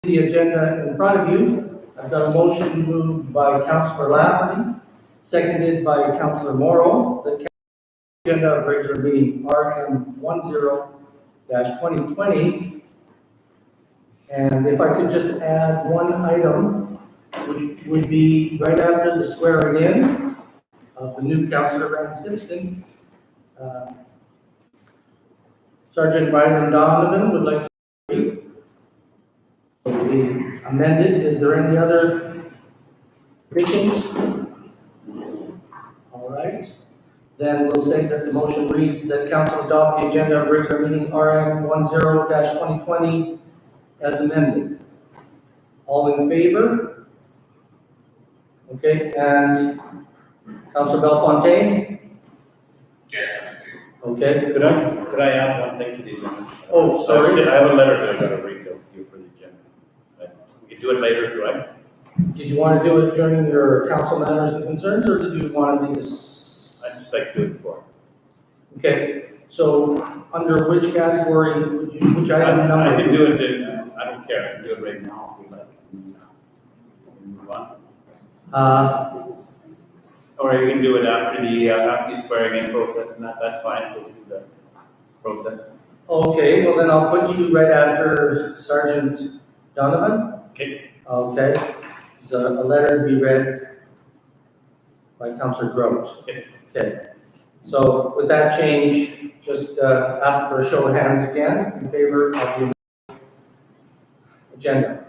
The agenda in front of you. I've got a motion moved by Councillor Lafferty, seconded by Councillor Morrow. The agenda of regular meeting RM10-2020. And if I could just add one item, which would be right after the swearing in of the new Councillor Randy Simpson, Sergeant Byron Donovan would like to read. Will be amended. Is there any other additions? All right. Then we'll say that the motion reads that council adopt the agenda of regular meeting RM10-2020 as amended. All in favor? Okay, and Councilor Bellefontaine? Yes. Okay. Could I add one thing to the agenda? Oh, sorry. I have a letter that I've got to read to you for the agenda. We can do it later if you like. Did you want to do it during your council matters and concerns, or did you want to make this? I'd just like to do it before. Okay, so under which category would you, which item number? I can do it, I don't care, I can do it right now if we like. Move on. Or you can do it after the swearing in process, and that's fine, we'll do the process. Okay, well then I'll put you right after Sergeant Donovan. Okay. Okay, so a letter to be read by Councillor Groves. Okay. Okay, so with that change, just ask for a show of hands again in favor of the agenda.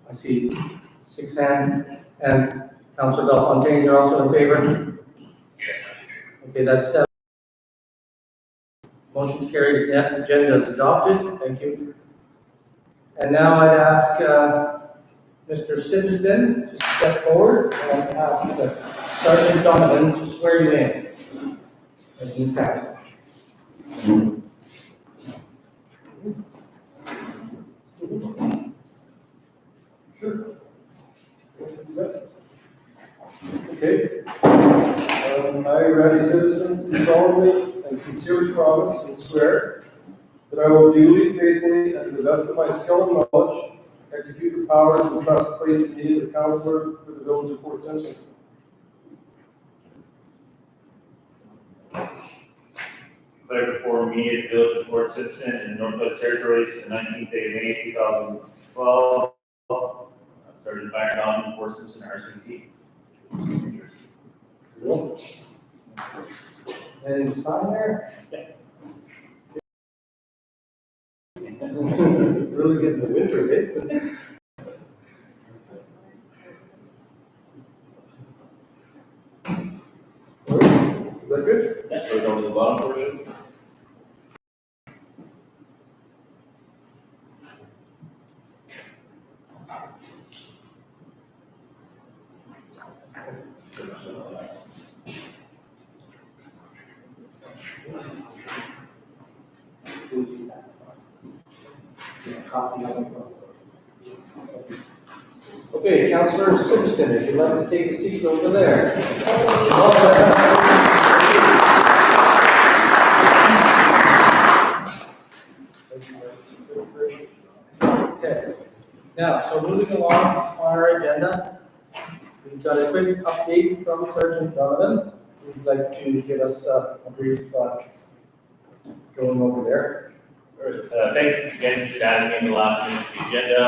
I see 6 hands, and Councillor Bellefontaine, you're also in favor? Yes. Okay, that's 7. Motion's carried, the agenda is adopted, thank you. And now I'd ask Mr. Simpson to step forward, and I'd ask Sergeant Donovan to swear you in as new council. Okay. I, Randy Simpson, do solemnly and sincerely promise and swear that I will duly, faithfully, and to the best of my skill and knowledge, execute the powers and trust placed in me as a councillor for the village of Fort Simpson. Declare before me at the village of Fort Simpson in the Northwest Territories, the 19th day of May, 2012. Sergeant Byron Donovan, Fort Simpson, RCMP. And sign there? Yeah. Really getting the winter, eh? Is that good? Yeah, we're going to the bottom portion. Okay, Councillor Simpson, if you'd like to take a seat over there. Okay, now, so moving along on our agenda, we've got a quick update from Sergeant Donovan. Would like to give us a brief going over there. Thanks again for chatting me in the last minute of the agenda.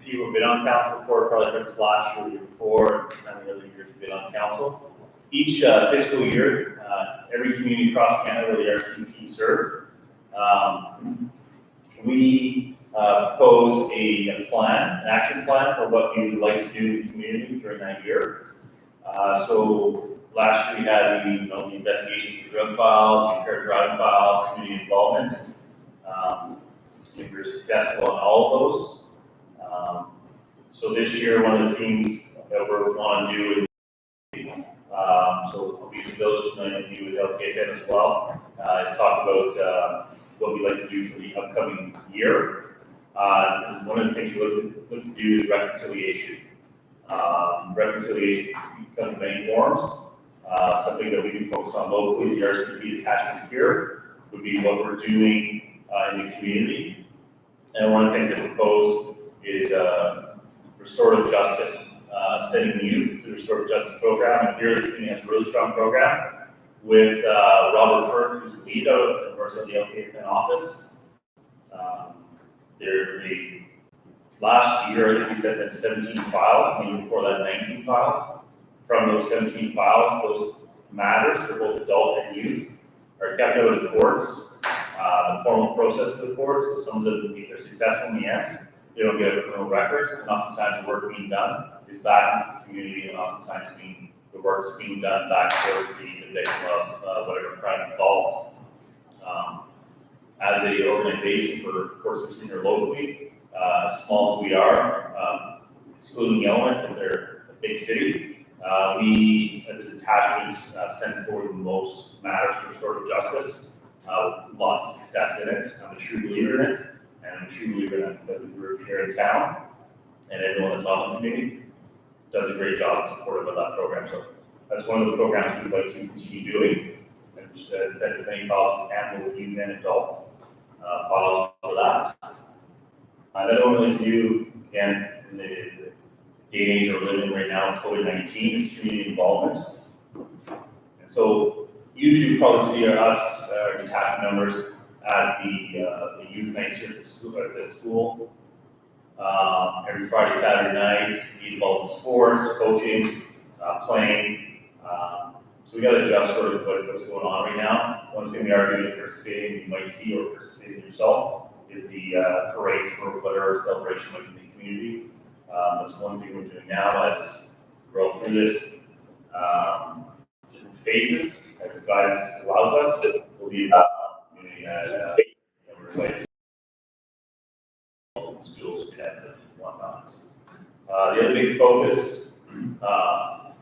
People have been on council before, probably heard this last year or the year before, and the other years have been on council. Each fiscal year, every community across Canada where the RCMP serve, we propose a plan, an action plan for what we would like to do in the community during that year. So last year we had the investigation of drug files, impaired driving files, community involvement. We were successful in all of those. So this year, one of the themes that we want to do is, so we use those tonight and you with LKFM as well, is talk about what we like to do for the upcoming year. And one of the things we look to do is reconciliation. Reconciliation can come in many forms. Something that we can focus on locally, the RCMP attachment here, would be what we're doing in the community. And one of the things I propose is restorative justice, sending the youth to the restorative justice program. And here the community has a really strong program with Robert Firth, who's the lead of course, of the LKFN office. Last year, I think we sent them 17 files, and the year before that, 19 files. From those 17 files, those matters for both adult and youth are kept out of the courts, the formal process of the courts. So someone doesn't, if they're successful in the end, they don't get a criminal record. And oftentimes the work being done is back into the community, and oftentimes the work's being done back towards the victim of whatever crime involved. As a organization for court system here locally, small as we are, excluding Yellowknife because they're a big city, we as a detachment send forward the most matters for restorative justice with lots of success in it. I'm a true believer in it, and I'm a true believer in it because the group here in town and everyone that's on the committee does a great job in support of that program. So that's one of the programs we'd like to continue doing, and send as many files as we can, both youth and adults, files for that. Another one I'd like to do, again, in the day and age we're living right now, COVID-19, is community involvement. And so usually you probably see us, our detachment members, at the youth nights here at the school. Every Friday, Saturday night, be involved in sports, coaching, playing. So we got to adjust sort of what's going on right now. One thing we are doing participating, you might see or participating yourself, is the parade for whatever celebration might be in the community. That's one thing we're doing now as we roll through this different phases, as the guidance allows us. We'll be community at schools, cadets, and whatnot. The other big focus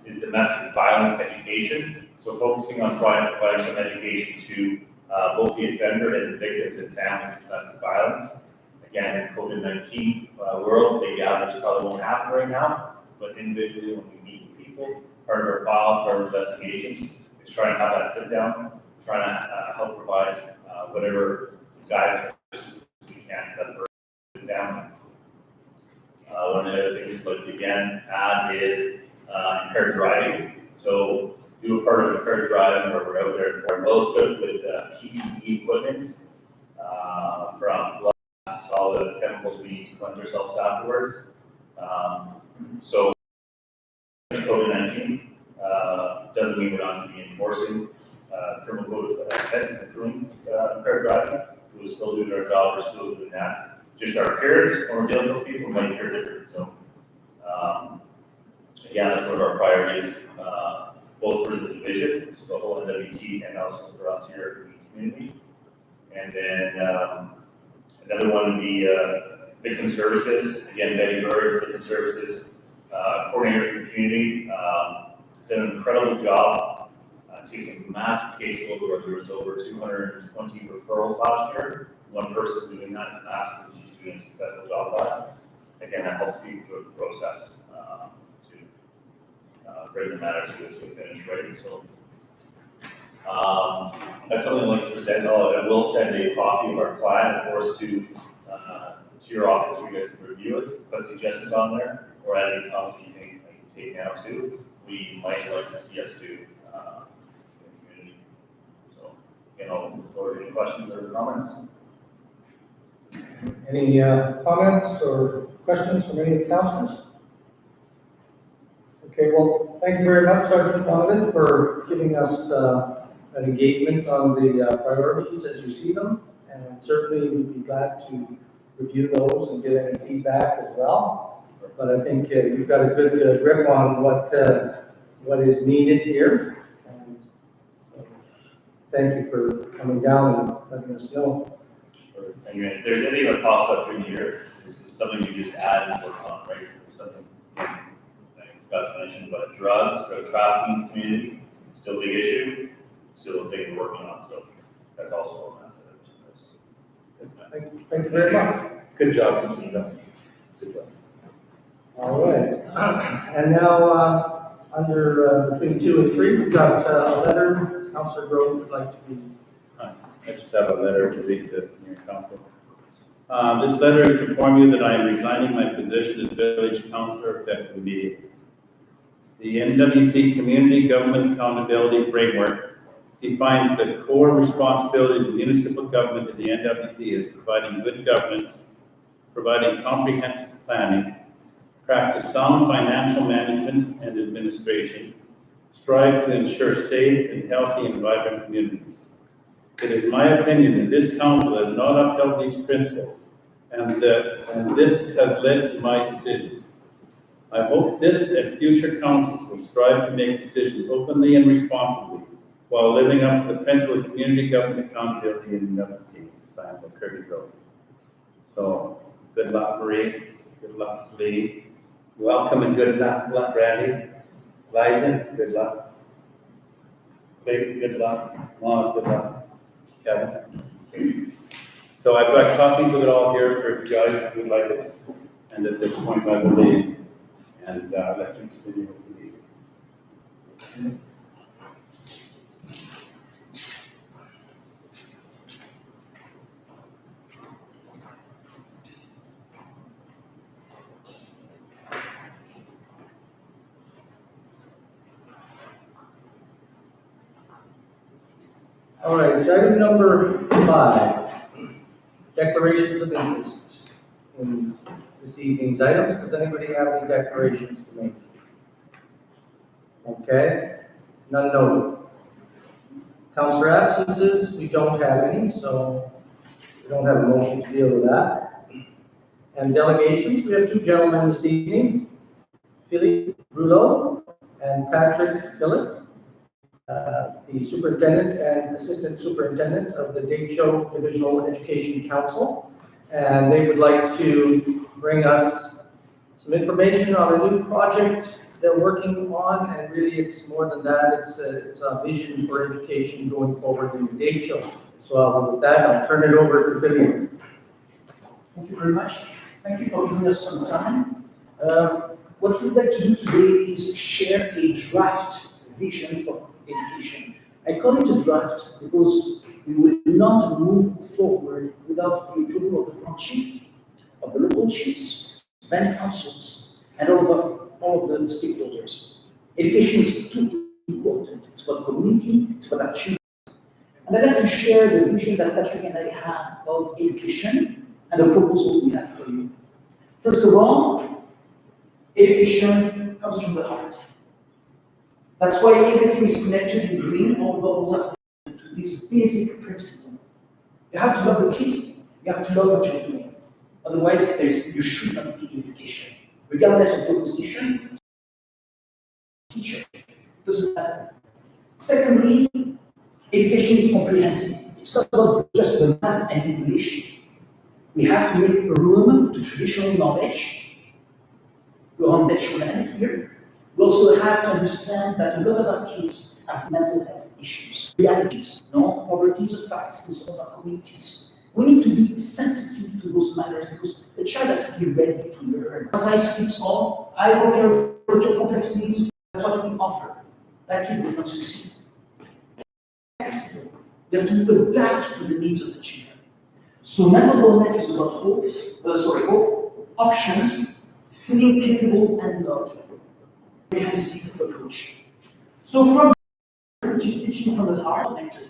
is domestic violence education. So focusing on providing some education to both the offender and the victims and families of domestic violence. Again, in COVID-19 world, the average probably won't happen right now, but individually when we meet with people, part of our files, part of our investigations, is trying to have that sit down, trying to help provide whatever guidance we can to that person down. One of the other things we'd like to again add is impaired driving. So do a part of impaired driving where we're out there for well equipped with PPE equipment, from gloves, all the chemicals we need to cleanse ourselves afterwards. So COVID-19 doesn't mean we're not going to be enforcing criminal code of offenses, including impaired driving. We'll still do our job, we're still doing that. Just our appearance when we're dealing with people might appear different. So again, that's one of our priorities, both for the division, so the whole NWT, and also for us here in the community. And then another one would be victim services. Again, Betty Bird, victim services coordinator for the community, has done an incredible job. Takes a massive caseload where there was over 220 referrals last year. One person doing that is massive, and she's doing a successful job of that. Again, that helps people through the process to bring the matter to a finish, right? So that's something I'd like to present. I will send a copy of our plan, of course, to your office so you guys can review it, put suggestions on there, or add any comments you think I can take now too. We might like to see us do in the community. So, I'll look forward to any questions or comments. Any comments or questions from any of the councilors? Okay, well, thank you very much, Sergeant Donovan, for giving us an engagement on the priorities as you see them, and certainly we'd be glad to review those and get any feedback as well. But I think you've got a good grip on what is needed here, and so thank you for coming down and letting us know. And if there's anything that pops up through the year, this is something you just add and work on, right? So something I forgot to mention about drugs, drug trafficking community, still a big issue, still a thing we're working on. So that's also on that. Thank you very much. Good job, Good job. All right. And now, under between 2 and 3, we've got a letter. Councillor Grove would like to be. I just have a letter to read to your council. This letter is to inform you that I am resigning my position as village councillor effective immediately. The NWT Community Government Accountability Framework defines the core responsibilities of municipal government in the NWT as providing good governance, providing comprehensive planning, practice sound financial management and administration, strive to ensure safe and healthy and vibrant communities. It is my opinion that this council has not upheld these principles, and this has led to my decision. I hope this and future councils will strive to make decisions openly and responsibly while living up to the principle of community government accountability in the NWT, signed by Kirby Road. So, good luck, Marie. Good luck, Lee. Welcome and good luck, Randy. Liza, good luck. Clayton, good luck. Moz, good luck. Kevin. So I've got copies of it all here for you guys who would like it. And at this point, I will leave and let you continue with the meeting. All right, so item number 5, declarations of interest in this evening's items. Does anybody have any declarations to make? Okay, none noted. Councillor absences, we don't have any, so we don't have a motion to deal with that. And delegations, we have 2 gentlemen this evening, Philippe Rouleau and Patrick Phillip. The superintendent and assistant superintendent of the Decho Divisional Education Council. And they would like to bring us some information on a new project they're working on, and really it's more than that, it's a vision for education going forward in the Decho. So with that, I'll turn it over to Vivian. Thank you very much. Thank you for giving us some time. What we'd like to do today is share a draft vision for education. I call it a draft because we will not move forward without the approval of the town chief, of the local chiefs, band councils, and all of the stakeholders. Education is too important. It's for the community, it's for our children. And I'd like to share the vision that Patrick and I have of education and the proposal we have for you. First of all, education comes from the heart. That's why everything is connected in green, all the bubbles are connected to this basic principle. You have to love the kids, you have to love what you're doing. Otherwise, you should not be in education. Regardless of your position, teacher, doesn't matter. Secondly, education is comprehensive. It's not about just the math and English. We have to make room to traditional knowledge. We're on that land here. We also have to understand that a lot of our kids have mental health issues, realities, poverty is a fact in some of our communities. We need to be sensitive to those matters because the child has to be ready to learn. Size fits all. I will hear your complex needs. That's what we offer. That kid will not succeed. Flexible. You have to adapt to the needs of the children. So mental wellness is about hope, options, feeling capable and loved. Comprehensive approach. So from which is teaching from the heart, connected.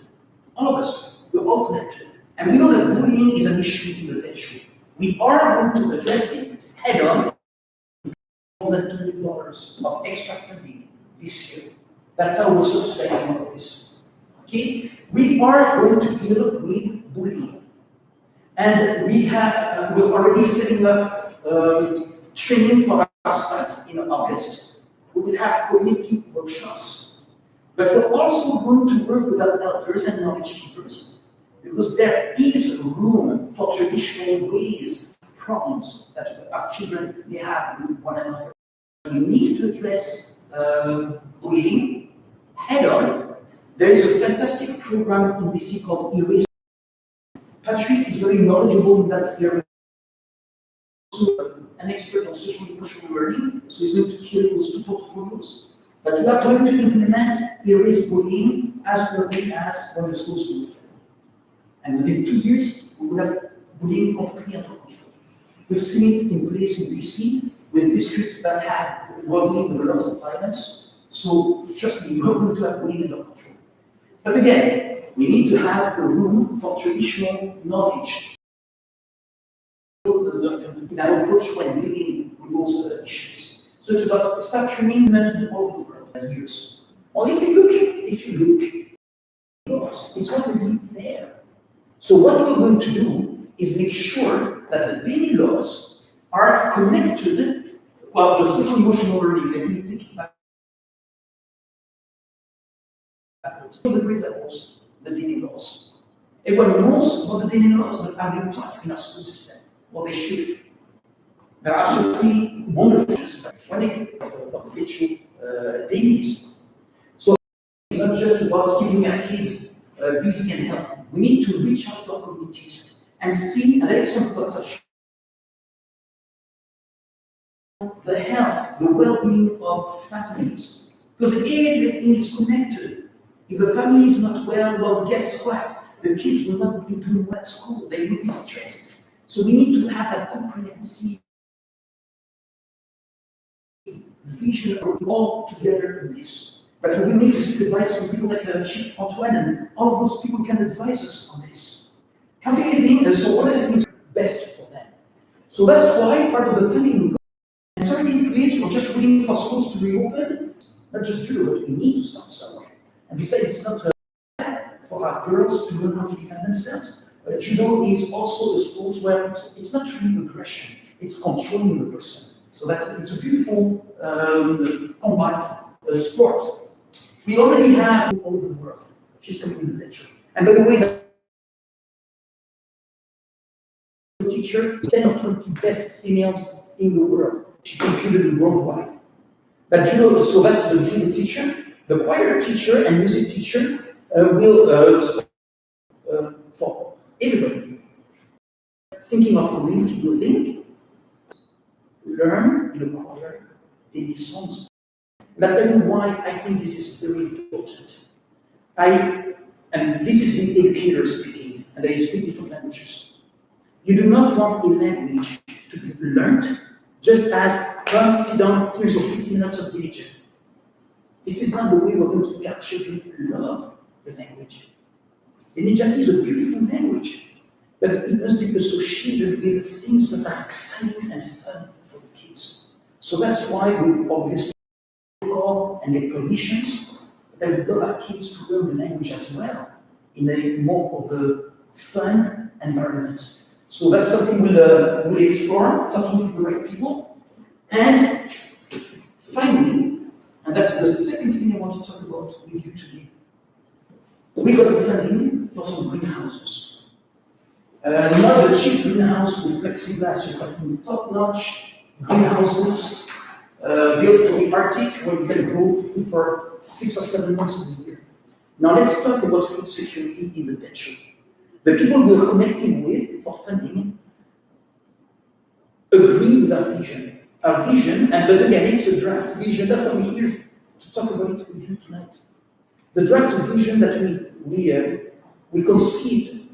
All of us, we're all connected. And we know that bullying is an issue in the lecture. We are going to address it head on. More than $2 million of extra funding this year. That's how we're subsidizing all of this. Okay? We are going to deal with bullying. And we're already setting up training for our staff in August. We will have community workshops. But we're also going to work with our elders and knowledge keepers because there is room for traditional ways, problems that our children may have with one another. We need to address bullying head on. There is a fantastic program in BC called Erase. Patrick is very knowledgeable in that area. An expert on social and emotional learning, so he's going to carry those 2 portfolios. But we are going to implement Erase bullying as early as when the schools will open. And within 2 years, we will have bullying completely under control. We've seen it in place in BC with districts that were dealing with a lot of violence. So trust me, you're going to have bullying under control. But again, we need to have a room for traditional knowledge in our approach when dealing with those issues. So it's about staff training to all the world and years. Or if you look, it's already there. So what we're going to do is make sure that the daily laws are connected, well, the social emotional learning, let's take it back. The grade levels, the daily laws. Everyone knows what the daily laws that are being taught in our school system, what they should. There are absolutely wonderful funny of the digital dailies. So it's not just about keeping our kids busy and healthy. We need to reach out to our communities and see, and I have some thoughts of the health, the well-being of families. Because everything is connected. If the family is not well, guess what? The kids will not be doing well at school. They will be stressed. So we need to have a comprehensive vision all together in this. But we need to seek advice from people like Chief Antoine, and all of those people can advise us on this. Healthy living, so what does it mean best for them? So that's why part of the funding it's already in place. We're just waiting for schools to reopen. Not just judo, but we need to start somewhere. And besides, it's not for our girls to learn how to defend themselves. Judo is also a sport where it's not really aggression, it's controlling the person. So it's a beautiful combat sport. We already have all over the world. She's coming in the lecture. And by the way, the teacher, 10 or 20 best females in the world. She competed worldwide. That judo, so that's the judo teacher. The choir teacher and music teacher will for everybody. Thinking of community building, learn in a choir, daily songs. Let me tell you why I think this is very important. And this is the educator speaking, and they speak different languages. You do not want a language to be learned just as, come, sit down, here's your 15 minutes of diligence. This is not the way we're going to get children to love the language. The Nijati is a beautiful language, but it must be associated with things that are exciting and fun for the kids. So that's why we obviously call and get permissions that we love our kids to learn the language as well in a more of a fun environment. So that's something we'll explore, talking to the right people. And finally, and that's the second thing I want to talk about with you today. We got the funding for some greenhouses. Not the cheap greenhouse with plexiglass, you're talking top-notch greenhouses built for the Arctic, where you can grow food for 6 or 7 months of the year. Now let's talk about food security in the desert. The people we're connecting with for funding agree with our vision. Our vision, but again, it's a draft vision. That's why we're here to talk about it with you tonight. The draft vision that we conceived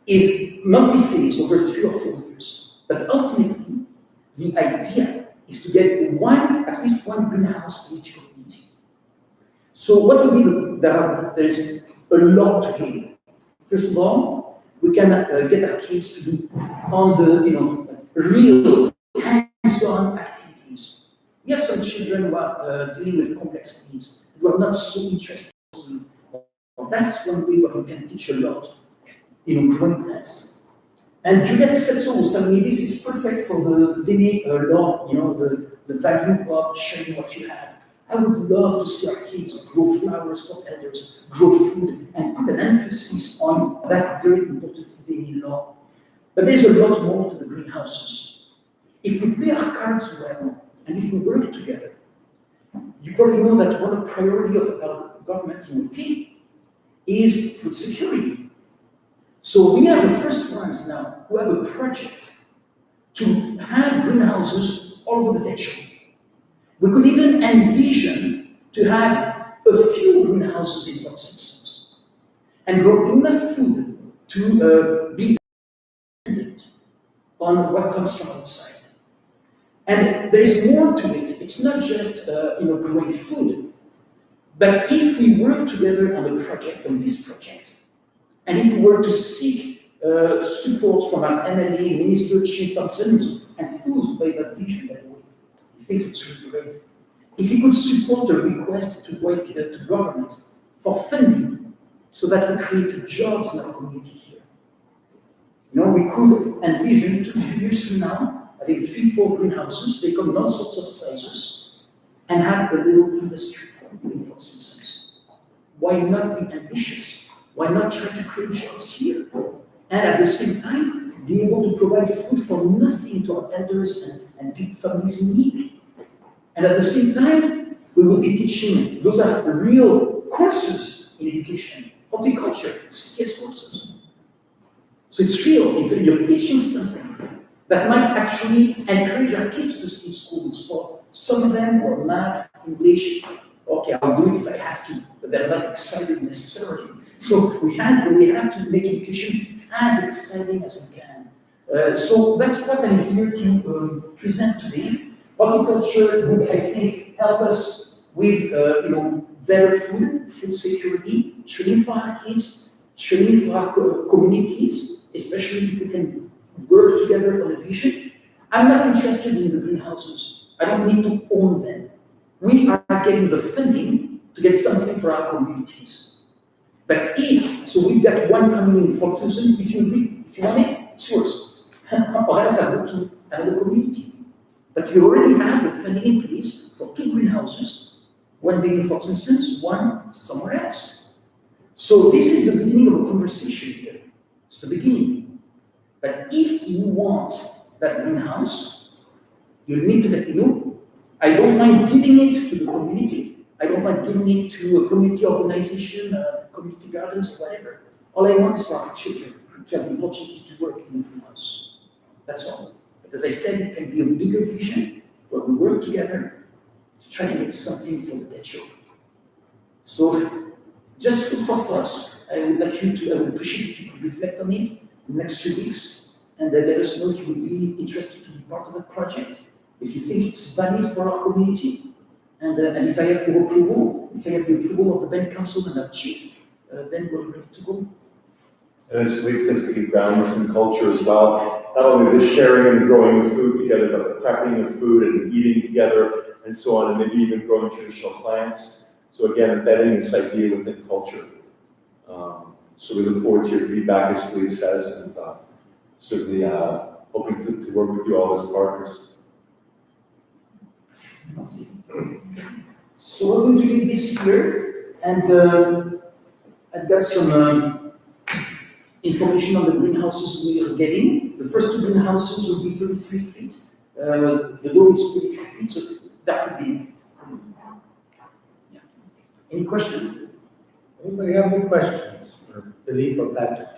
is multi-phased over 3 or 4 years. But ultimately, the idea is to get at least one greenhouse in each community. So what will be there's a lot to gain. First of all, we can get our kids to do on the real hands-on activities. We have some children who are dealing with complex needs, who are not so interested in. That's one way where we can teach a lot, growing plants. And Juliette Setso was telling me this is perfect for the DNA law, the value of sharing what you have. I would love to see our kids grow flowers for elders, grow food, and put an emphasis on that very important DNA law. But there's a lot more to the greenhouses. If we play our cards well, and if we work together, you probably know that one priority of our government in UK is food security. So we are the first ones now who have a project to have greenhouses all over the nation. We could even envision to have a few greenhouses in Fort Simpsons and grow enough food to be independent. on what comes from outside. And there's more to it. It's not just growing food, but if we work together on a project, on this project, and if we were to seek support from our MLA, Minister Chief Thompson, who's enthused by that vision, by the way, he thinks it's really great. If he could support a request to write to government for funding so that we create jobs in our community here. We could envision 2-3 years from now, having 3-4 greenhouses, they come in all sorts of sizes, and have a little industry in Fort Simpsons. Why not be ambitious? Why not try to create jobs here? And at the same time, be able to provide food for nothing to our elders and big families in need. And at the same time, we will be teaching, those are the real courses in education, horticulture, CS courses. So it's real, you're teaching something that might actually encourage our kids to stay in schools. For some of them, or math, English, okay, I'll do it if I have to, but they're not excited necessarily. So we have to make education as exciting as we can. So that's what I'm here to present today. Horticulture would, I think, help us with better food security, training for our kids, training for our communities, especially if we can work together on a vision. I'm not interested in the greenhouses. I don't need to own them. We are getting the funding to get something for our communities. But so we've got one coming in Fort Simpsons, if you agree, if you want it, it's yours. Or else I go to another community. But we already have the funding in place for 2 greenhouses, one being in Fort Simpsons, one somewhere else. So this is the beginning of a conversation here. It's the beginning. But if you want that greenhouse, you'll need to let me know. I don't mind giving it to the community. I don't mind giving it to a community organization, community gardens, whatever. All I want is for our children to have the opportunity to work in the greenhouse. That's all. But as I said, it can be a bigger vision where we work together to try to get something for the children. So, just food for thoughts. I would appreciate if you could reflect on it in the next few weeks and let us know if you would be interested to be part of that project, if you think it's valid for our community, and if I have your approval, if I have the approval of the Bank Council and our chief, then we're ready to go. And as Philippe says, we can ground this in culture as well. Not only the sharing and growing of food together, but the prepping of food and eating together and so on, and maybe even growing traditional plants. So again, embedding this idea within culture. So we look forward to your feedback, as Philippe says, and certainly hoping to work with you all as partners. So we're going to leave this here, and I've got some information on the greenhouses we are getting. The first 2 greenhouses will be 33 feet. The door is 33 feet, so that would be. Yeah. Any question? Anybody have any questions for Philippe or Patrick?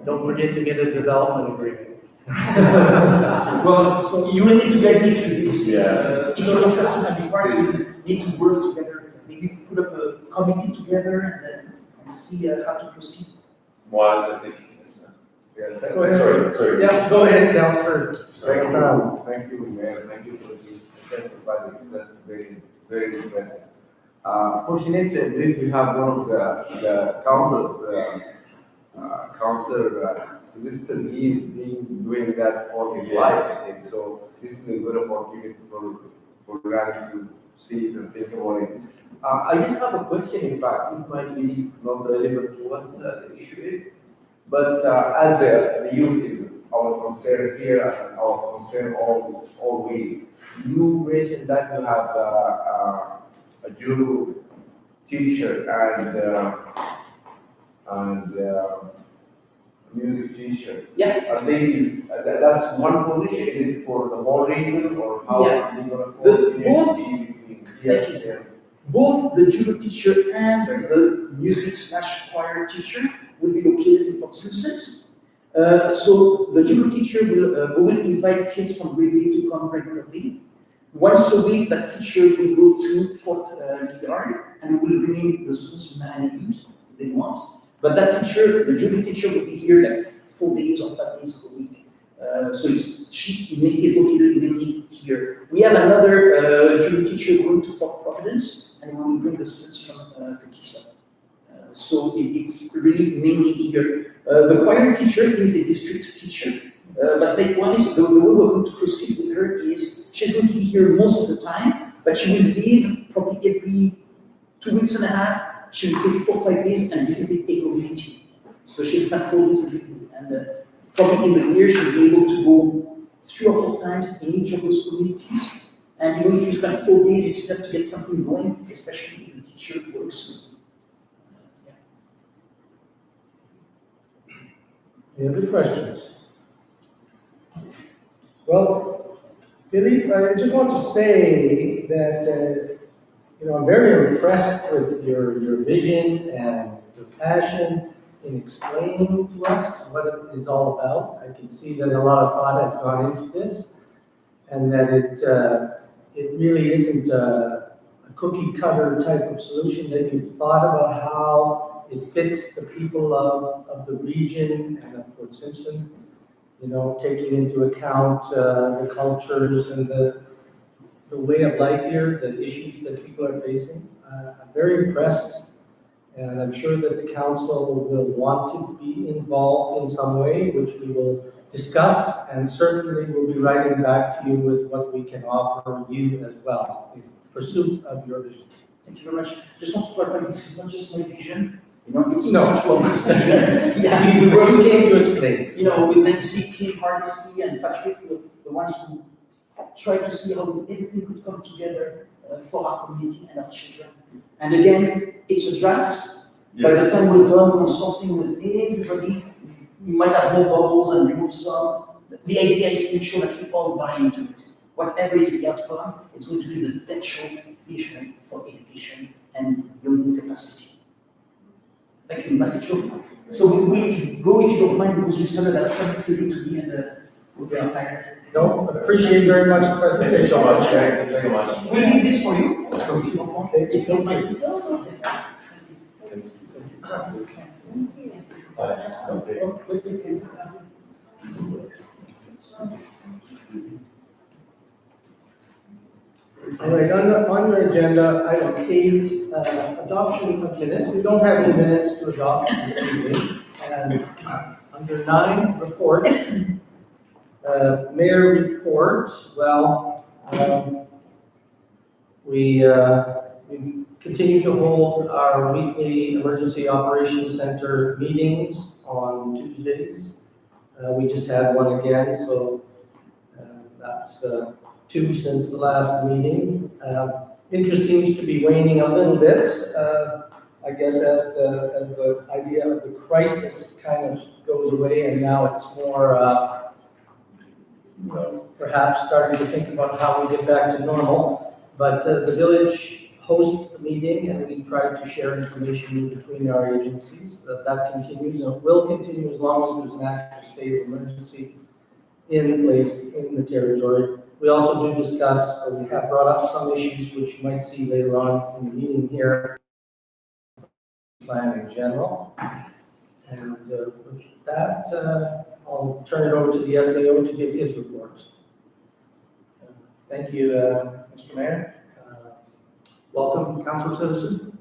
Don't forget to get a development agreement. Well, so you will need to get me through this. Yeah. If you're interested to be part, we need to work together. Maybe put up a committee together and see how to proceed. Was, I think, is, Go ahead. sorry. Yes, go ahead, Councillor. Thank you, Mayor. Thank you for this project. That's very, very impressive. Fortunately, I believe we have one of the councils, Councillor Sylvester. He's been doing that all his life, I think. So this is a good opportunity for Randy to see it and think about it. I just have a question. In fact, it might be not relevant to what the issue is, but as the youth is our concern here and our concern all week. You mentioned that you have a judo teacher and music teacher. Yeah. Are they? That's one position. Is it for the whole region or how? Yeah. Are they going to Both. Yes. Yeah. Both the judo teacher and the music/choir teacher will be located in Fort Simpsons. So the judo teacher will invite kids from grade 8 to come regularly. Once a week, that teacher will go to Fort Yard and will bring the students from Manhattan if they want. But that teacher, the judo teacher, will be here like 4 days or 5 days per week. So she is located mainly here. We have another junior teacher going to Fort Providence, and we will bring the students from Kakisa. So it's really mainly here. The choir teacher is a district teacher, but likewise, the way we're going to proceed with her is she's going to be here most of the time, but she will leave probably every 2 weeks and a half. She will take 4 or 5 days and visit a community. So she'll spend 4 days in Italy, and probably in the year she'll be able to go 3 or 4 times in each of those communities. And if you spend 4 days, it's enough to get something going, especially if the teacher works with you. Any other questions? Well, Philippe, I just want to say that, I'm very impressed with your vision and your passion in explaining to us what it is all about. I can see that a lot of thought has gone into this, and that it really isn't a cookie cutter type of solution, that you've thought about how it fits the people of the region and of Fort Simpson, taking into account the cultures and the way of life here, the issues that people are facing. I'm very impressed, and I'm sure that the council will want to be involved in some way, which we will discuss, and certainly we'll be writing back to you with what we can offer you as well in pursuit of your vision. Thank you very much. Just want to clarify, this is not just my vision. It's No. central vision. Yeah, We were came to explain. with Nancy, Kim, Hardesty, and Patrick, the ones who try to see how everything could come together for our community and our children. And again, it's a draft. By the time we're done consulting with everybody, we might have more bubbles and remove some. The idea is to ensure that we all buy into it. Whatever is the outcome, it's going to be the potential vision for education and building capacity. Thank you, Mr. So we go, if you don't mind, because we started at 7:30 to be, and we'll be tired. No, appreciate very much the presentation. Thank you so much, Jack. Thank you so much. We'll leave this for you, if you don't want, if you don't mind. All right, on your agenda, item 8, adoption of minutes. We don't have any minutes to adopt this evening. And under 9, reports, mayor reports, well, we continue to hold our weekly emergency operations center meetings on Tuesdays. We just had one again, so that's 2 since the last meeting. Interest seems to be waning a little bit, I guess, as the idea of the crisis kind of goes away, and now it's more, perhaps starting to think about how we get back to normal. But the village hosts the meeting, and we try to share information between our agencies. That continues and will continue as long as there's an active state of emergency in place in the territory. We also do discuss, or we have brought up some issues which you might see later on in the meeting here, plan in general. And with that, I'll turn it over to the SAO to give his report. Thank you, Mr. Mayor. Welcome, Council Citizen.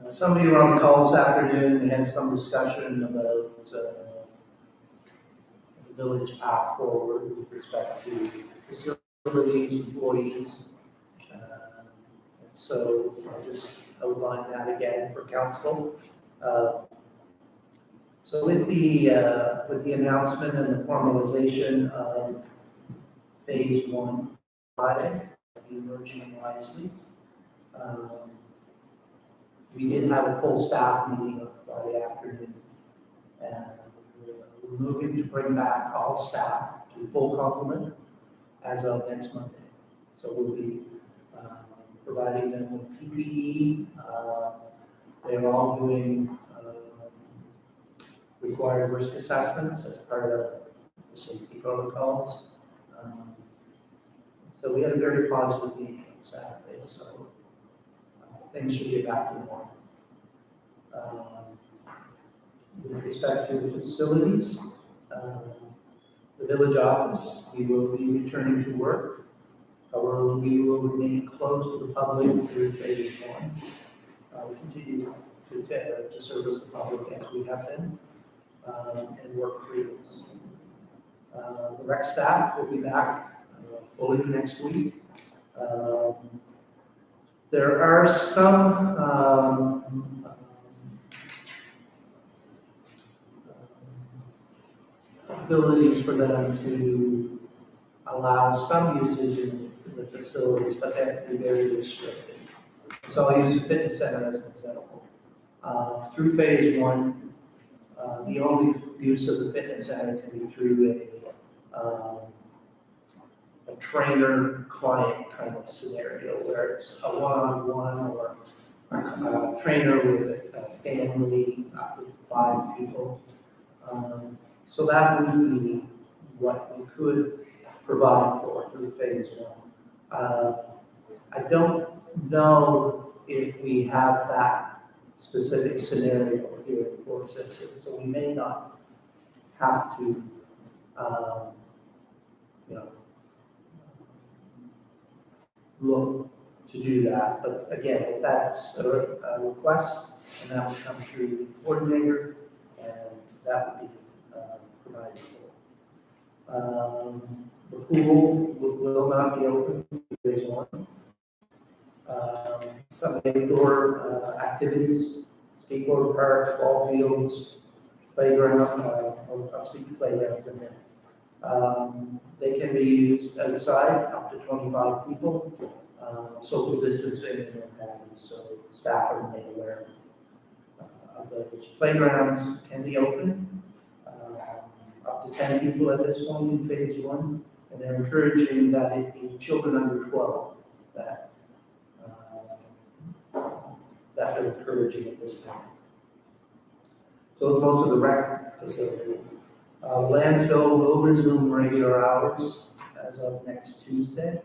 Some of you were on the call this afternoon. We had some discussion about the village path forward with respect to facilities, employees. So I'll just outline that again for council. So with the announcement and the formalization of phase 1 Friday, emerging wisely, we did have a full staff meeting on Friday afternoon, and we're moving to bring back all staff to full complement as of next Monday. So we'll be providing them with PPE. They're all doing required risk assessments as part of the safety protocols. So we had a very positive meeting on Saturday, so things should get back to normal. With respect to the facilities, the village office, we will be returning to work. However, we will remain closed to the public through phase one. We continue to service the public as we have been, and work freely. The rec staff will be back fully next week. There are some abilities for them to allow some usage in the facilities, but they have to be very restricted. So I'll use the fitness center as an example. Through phase one, the only use of the fitness center can be through a trainer-client kind of scenario where it's a one-on-one or a trainer with a family up to 5 people. So that would be what we could provide for through phase one. I don't know if we have that specific scenario here in Fort Simpson, so we may not have to, look to do that. But again, if that's a request, and that would come through the coordinator, and that would be provided for. The pool will not be open for phase one. Some indoor activities, skateboard parks, ball fields, playground, I'll speak to playgrounds in there. They can be used outside, up to 25 people, social distancing and what have you, so staff are made aware of those. Playgrounds can be open, up to 10 people at this point in phase one, and they're encouraging that it be children under 12 that they're encouraging at this point. So most of the rec facilities. Landfill will resume regular hours as of next Tuesday.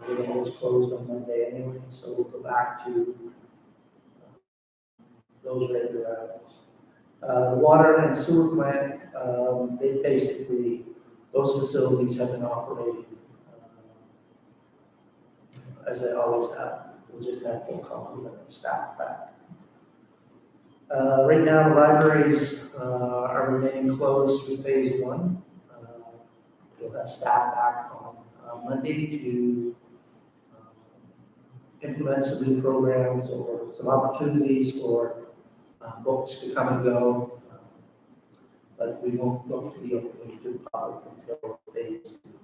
We're always closed on Monday anyway, so we'll go back to those regular hours. The water and sewer plant, they basically, those facilities have been operating as they always have. We just have full complement of staff back. Right now, the libraries are remaining closed through phase one. We'll have staff back on Monday to implement some new programs or some opportunities for books to come and go. But we won't look to be open to the public until phase two.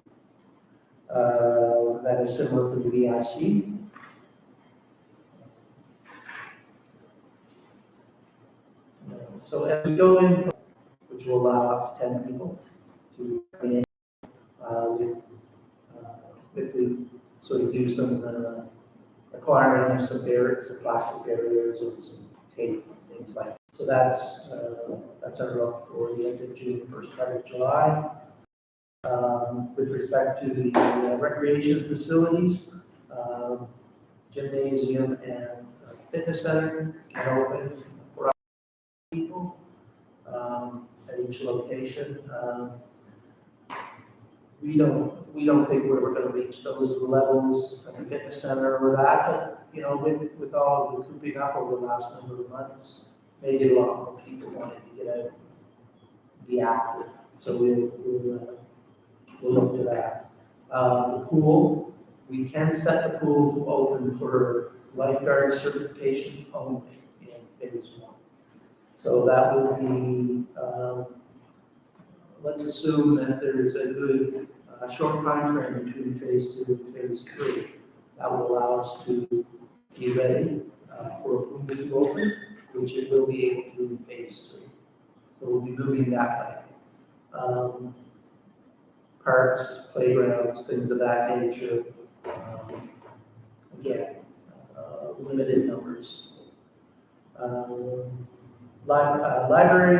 That is similar to the VIC. So as we go in, which will allow up to 10 people to come in, if we sort of do some acquiring of some barriers, some plastic barriers, and some tape, things like that. So that's our look for the end of June, first part of July. With respect to the recreation facilities, gymnasium and fitness center can open for people at each location. We don't think we're going to reach those levels at the fitness center or that, but with all of the cooping up over the last number of months, maybe a lot more people wanted to get out and be active. So we'll look to that. The pool, we can set the pool to open for lifeguard certification only in phase one. So that will be, let's assume that there's a good short time frame between phase two and phase three. That will allow us to be ready for a pool to open, which it will be able to do in phase three. So we'll be moving that way. Parks, playgrounds, things of that nature. Again, limited numbers. Library,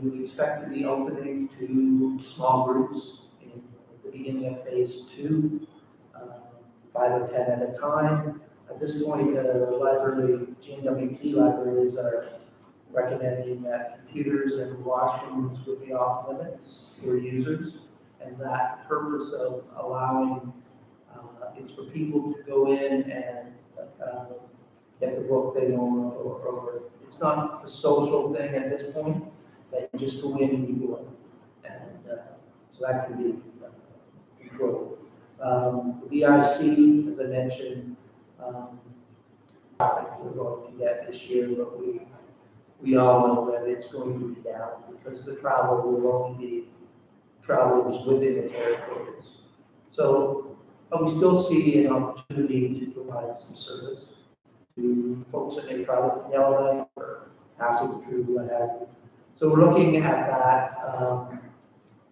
we expect to be opening to small groups in the beginning of phase two, 5 or 10 at a time. At this point, library, GNWT libraries are recommending that computers and washrooms would be off limits for users. And that purpose of allowing is for people to go in and get the book they want, or it's not a social thing at this point, that you just go in and you go in. And so that can be controlled. The VIC, as I mentioned, traffic we're going to get this year, but we all know that it's going to be down because the travel will only be travelers within the territories. So, but we still see an opportunity to provide some service to folks that may travel from Yellowknife or passing through what have you. So we're looking at that.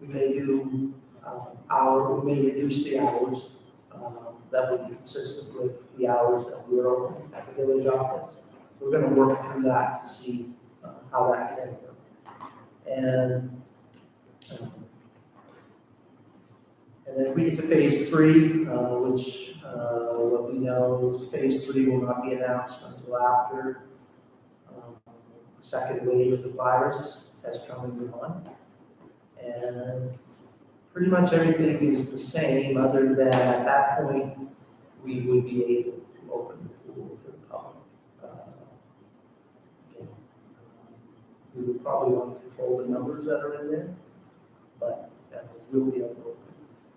We may do we may reduce the hours that would be consistent with the hours that we were open at the village office. We're going to work through that to see how that can work. And then we get to phase 3, which what we know is phase 3 will not be announced until after the second wave of the virus has come and gone. And pretty much everything is the same, other than at that point, we would be able to open the pool to the public. Again, we would probably want to control the numbers that are in there, but we'll be able to open.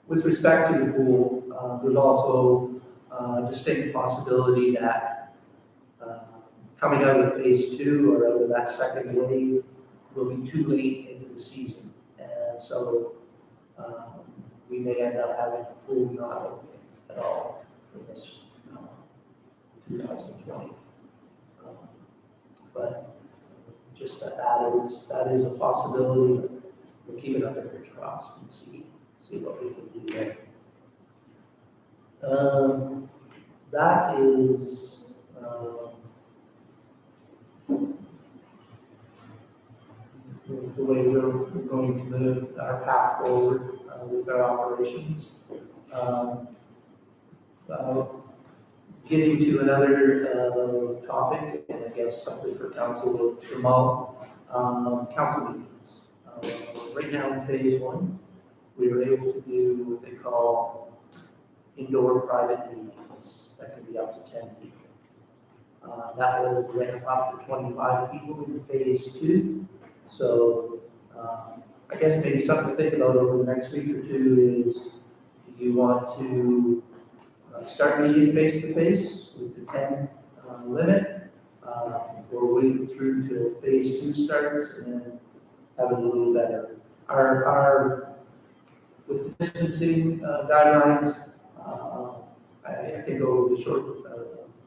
With respect to the pool, there's also a distinct possibility that coming out of phase 2 or out of that second wave will be too late into the season. And so we may end up having a pool not open at all for this 2020. But just that is a possibility. We'll keep it up in fingers crossed and see what we can do there. That is the way we're going to move our path forward with our operations. Getting to another topic, and I guess something for Council Jamal, council meetings. Right now in phase 1, we were able to do what they call indoor private meetings that can be up to 10 people. That will ramp up to 25 people in phase 2. So I guess maybe something to think about over the next week or two is, do you want to start meeting face to face with the 10 limit, or wait through till phase 2 starts and then have it a little better? With the distancing guidelines, I think over the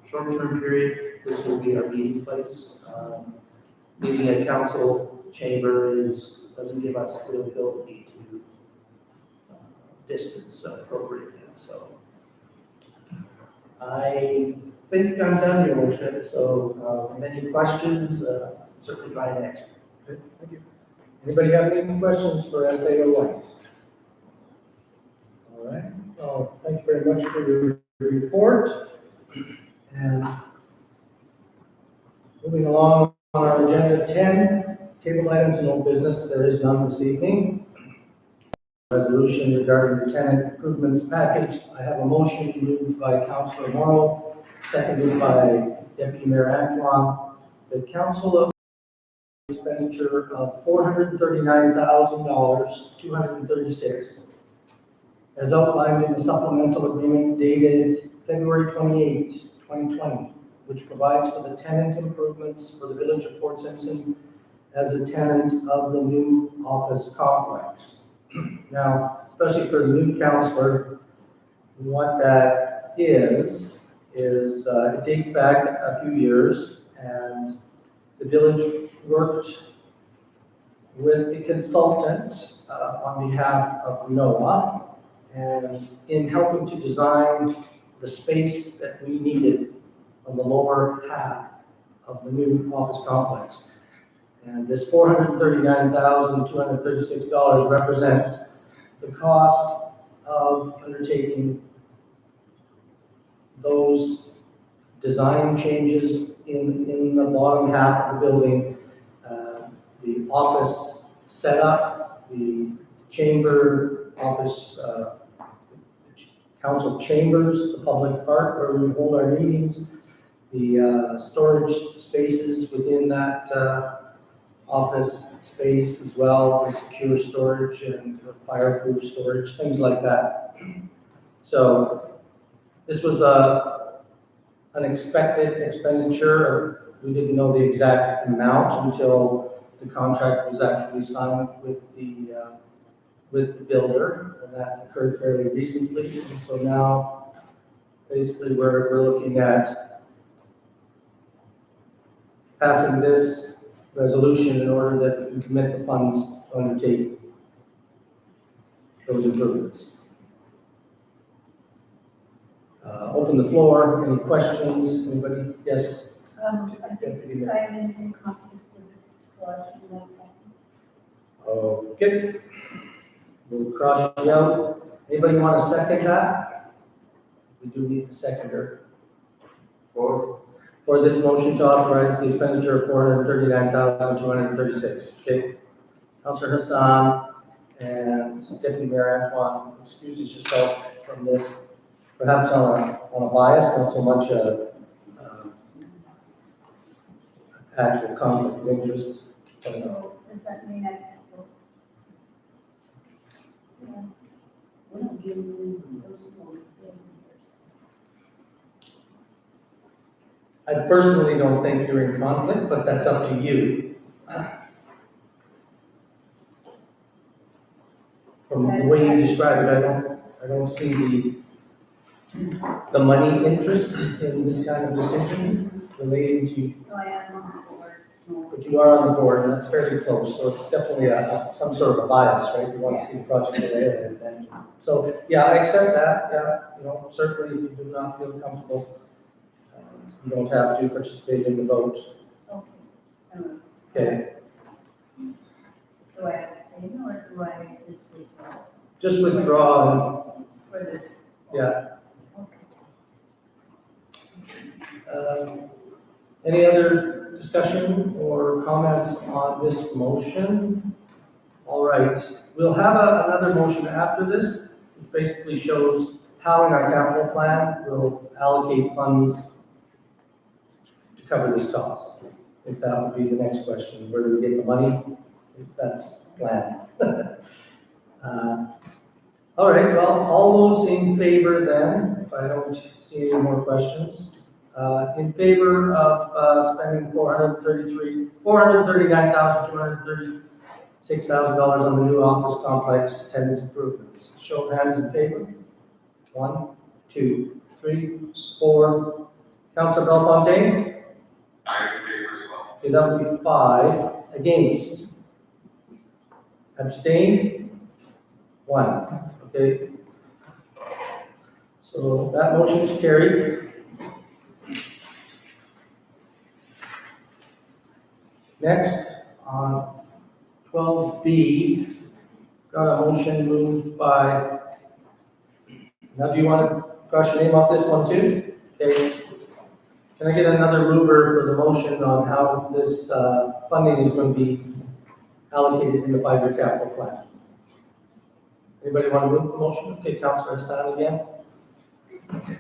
short-term period, this will be our meeting place. Meeting at council chamber doesn't give us the ability to distance appropriately. So I think I'm done, Your Worship. So any questions, certainly try and answer. Good, thank you. Anybody have any questions for SAO White? All right, well, thank you very much for your report. And moving along on our agenda 10, table items and old business, there is none this evening. Resolution regarding the tenant improvements package. I have a motion moved by Councillor Morrow, seconded by Deputy Mayor Antoine. The council of expenditure of $439,236 as outlined in the supplemental agreement dated February 28, 2020, which provides for the tenant improvements for the village of Port Simpson as a tenant of the new office complex. Now, especially for the new councillor, what that is it dates back a few years, and the village worked with a consultant on behalf of NOAA and in helping to design the space that we needed on the lower half of the new office complex. And this $439,236 represents the cost of undertaking those design changes in the bottom half of the building office setup, the chamber office, council chambers, the public part where we hold our meetings, the storage spaces within that office space as well, the secure storage and fireproof storage, things like that. So this was an expected expenditure. We didn't know the exact amount until the contract was actually signed with the builder, and that occurred fairly recently. And so now, basically, we're looking at passing this resolution in order that we can commit the funds to undertake those improvements. Open the floor. Any questions? Anybody? Yes. I think I'm in conflict with this selection, that's all. Okay. We'll cross it out. Anybody want to second that? We do need the seconder. For this motion to authorize the expenditure of $439,236. Okay. Councillor Hassan and Deputy Mayor Antoine, excuses yourself from this. Perhaps on a bias, not so much actual conflict of interest. So does that mean I have to? Yeah. We don't give them those small things. I personally don't think you're in conflict, but that's up to you. From the way you describe it, I don't see the money interest in this kind of decision relating to, So I am on the board. No. but you are on the board, and that's fairly close, so it's definitely some sort of a bias, right? You want to see the project ahead, and so, yeah, I accept that, yeah, certainly if you do not feel comfortable, you don't have to participate in the vote. Okay. Okay, Do I abstain or do I just withdraw just withdraw, for this? yeah. Okay. Any other discussion or comments on this motion? All right, we'll have another motion after this, which basically shows how in our capital plan we'll allocate funds to cover this cost. If that would be the next question, where do we get the money? If that's planned. All right, well, all those in favor then, if I don't see any more questions, in favor of spending $439,236 on the new office complex tenant improvements. Show of hands in favor. 1, 2, 3, 4. Councilor Bellefontaine? I'm in favor as well. Okay, that would be 5. Against? Abstain? 1. Okay. So that motion is carried. Next, on 12B, got a motion moved by, now do you want to cross your name off this one too? Okay. Can I get another mover for the motion on how this funding is going to be allocated in the 5-year capital plan? Anybody want to move the motion? Okay, Councillor Hassan again.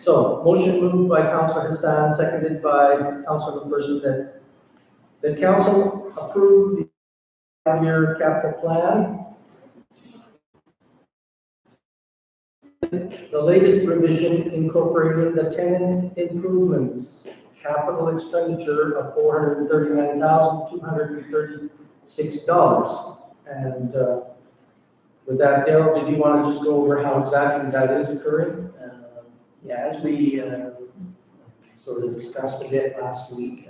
So, motion moved by Councillor Hassan, seconded by Councillor McPherson that council approve the 5-year capital plan. The latest revision incorporating the tenant improvements capital expenditure of $439,236. And with that, Darryl, did you want to just go over how exactly that is occurring? Yeah, as we sort of discussed a bit last week,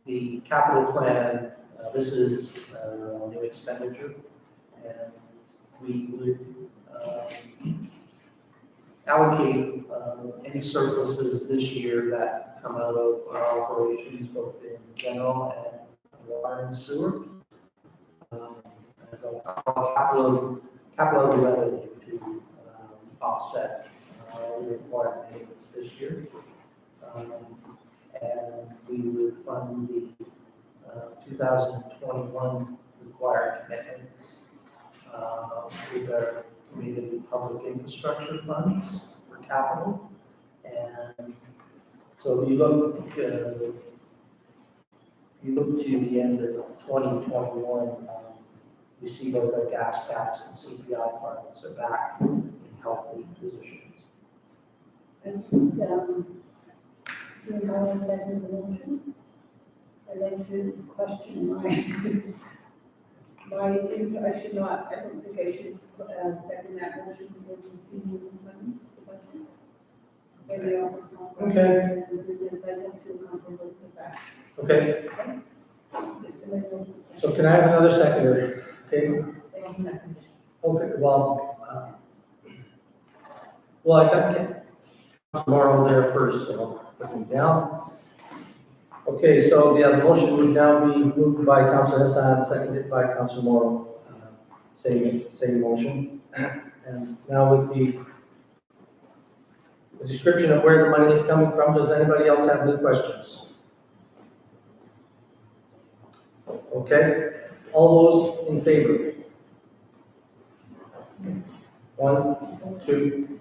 the capital plan, this is a new expenditure, and we would allocate any surpluses this year that come out of our operations, both in general and water and sewer, as a capital revenue to offset the required payments this year. And we would fund the 2021 required commitments with our community public infrastructure funds for capital. And so if you look to the end of 2021, we see both our gas tax and CPI funds are back in healthy positions. And just, seeing how I said in the motion, I'd like to question I should not, I don't think I should, second that motion because you see me money, the budget. Maybe I was not. Okay. Because I don't feel comfortable with that. Okay, It's somebody else to say. so can I have another seconder? Okay, I'll second. okay, well, I got tomorrow there first, so looking down. Okay, so yeah, the motion would now be moved by Councilor Hassan, seconded by Councilor Morrow. Same motion. And now with the description of where the money is coming from, does anybody else have any questions? Okay, all those in favor? 1, 2,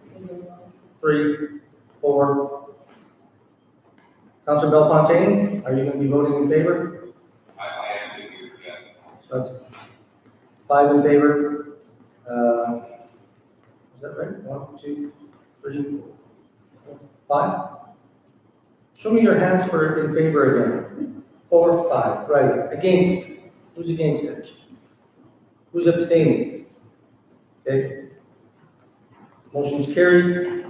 3, 4. Councilor Bellefontaine, are you going to be voting in favor? I am thinking, yes. So that's 5 in favor. Is that right? 1, 2, 3, 4, 5. Show me your hands for in favor again. 4, 5. Right. Against? Who's against it? Who's abstaining? Okay. Motion's carried.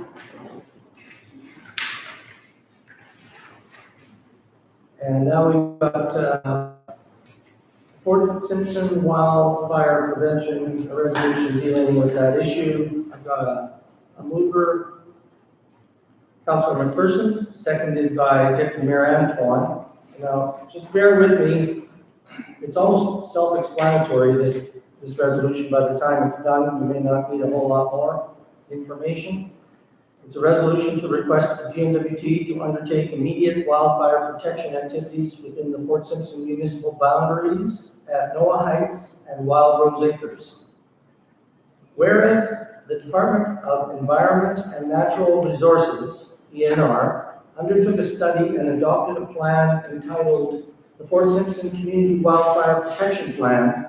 And now we've got Fort Simpson wildfire prevention, a resolution dealing with that issue. I've got a mover, Councilor McPherson, seconded by Deputy Mayor Antoine. Now, just bear with me. It's almost self-explanatory, this resolution. By the time it's done, you may not need a whole lot more information. It's a resolution to request the GNWT to undertake immediate wildfire protection activities within the Fort Simpson municipal boundaries at Noah Heights and Wild Rose Acres. Whereas the Department of Environment and Natural Resources, DNR, undertook a study and adopted a plan entitled the Fort Simpson Community Wildfire Protection Plan,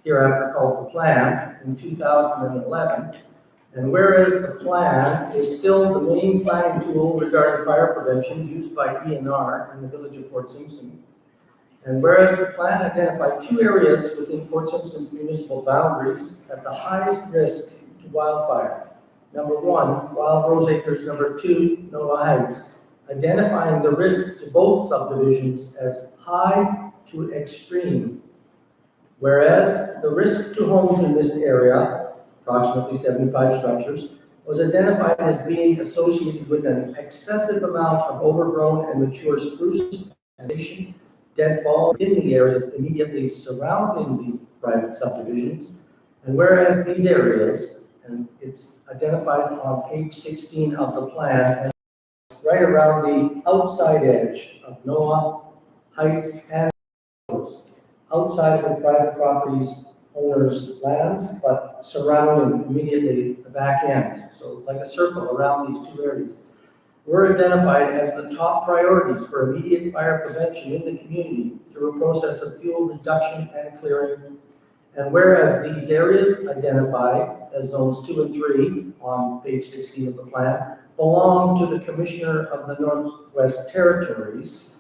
hereafter called the Plan, in 2011. And whereas the plan is still the main planning tool regarding fire prevention used by DNR and the village of Fort Simpson. And whereas the plan identified 2 areas within Fort Simpson's municipal boundaries at the highest risk to wildfire. Number 1, Wild Rose Acres. Number 2, Noah Heights. Identifying the risk to both subdivisions as high to extreme. Whereas the risk to homes in this area, approximately 75 structures, was identified as being associated with an excessive amount of overgrown and mature spruce vegetation, deadfall in the areas immediately surrounding these private subdivisions. And whereas these areas, and it's identified on page 16 of the plan, right around the outside edge of Noah Heights and outside of the private properties owners' lands, but surrounding immediately the back end. So like a circle around these 2 areas. Were identified as the top priorities for immediate fire prevention in the community through a process of fuel reduction and clearing. And whereas these areas identified as zones 2 and 3 on page 16 of the plan belong to the Commissioner of the Northwest Territories.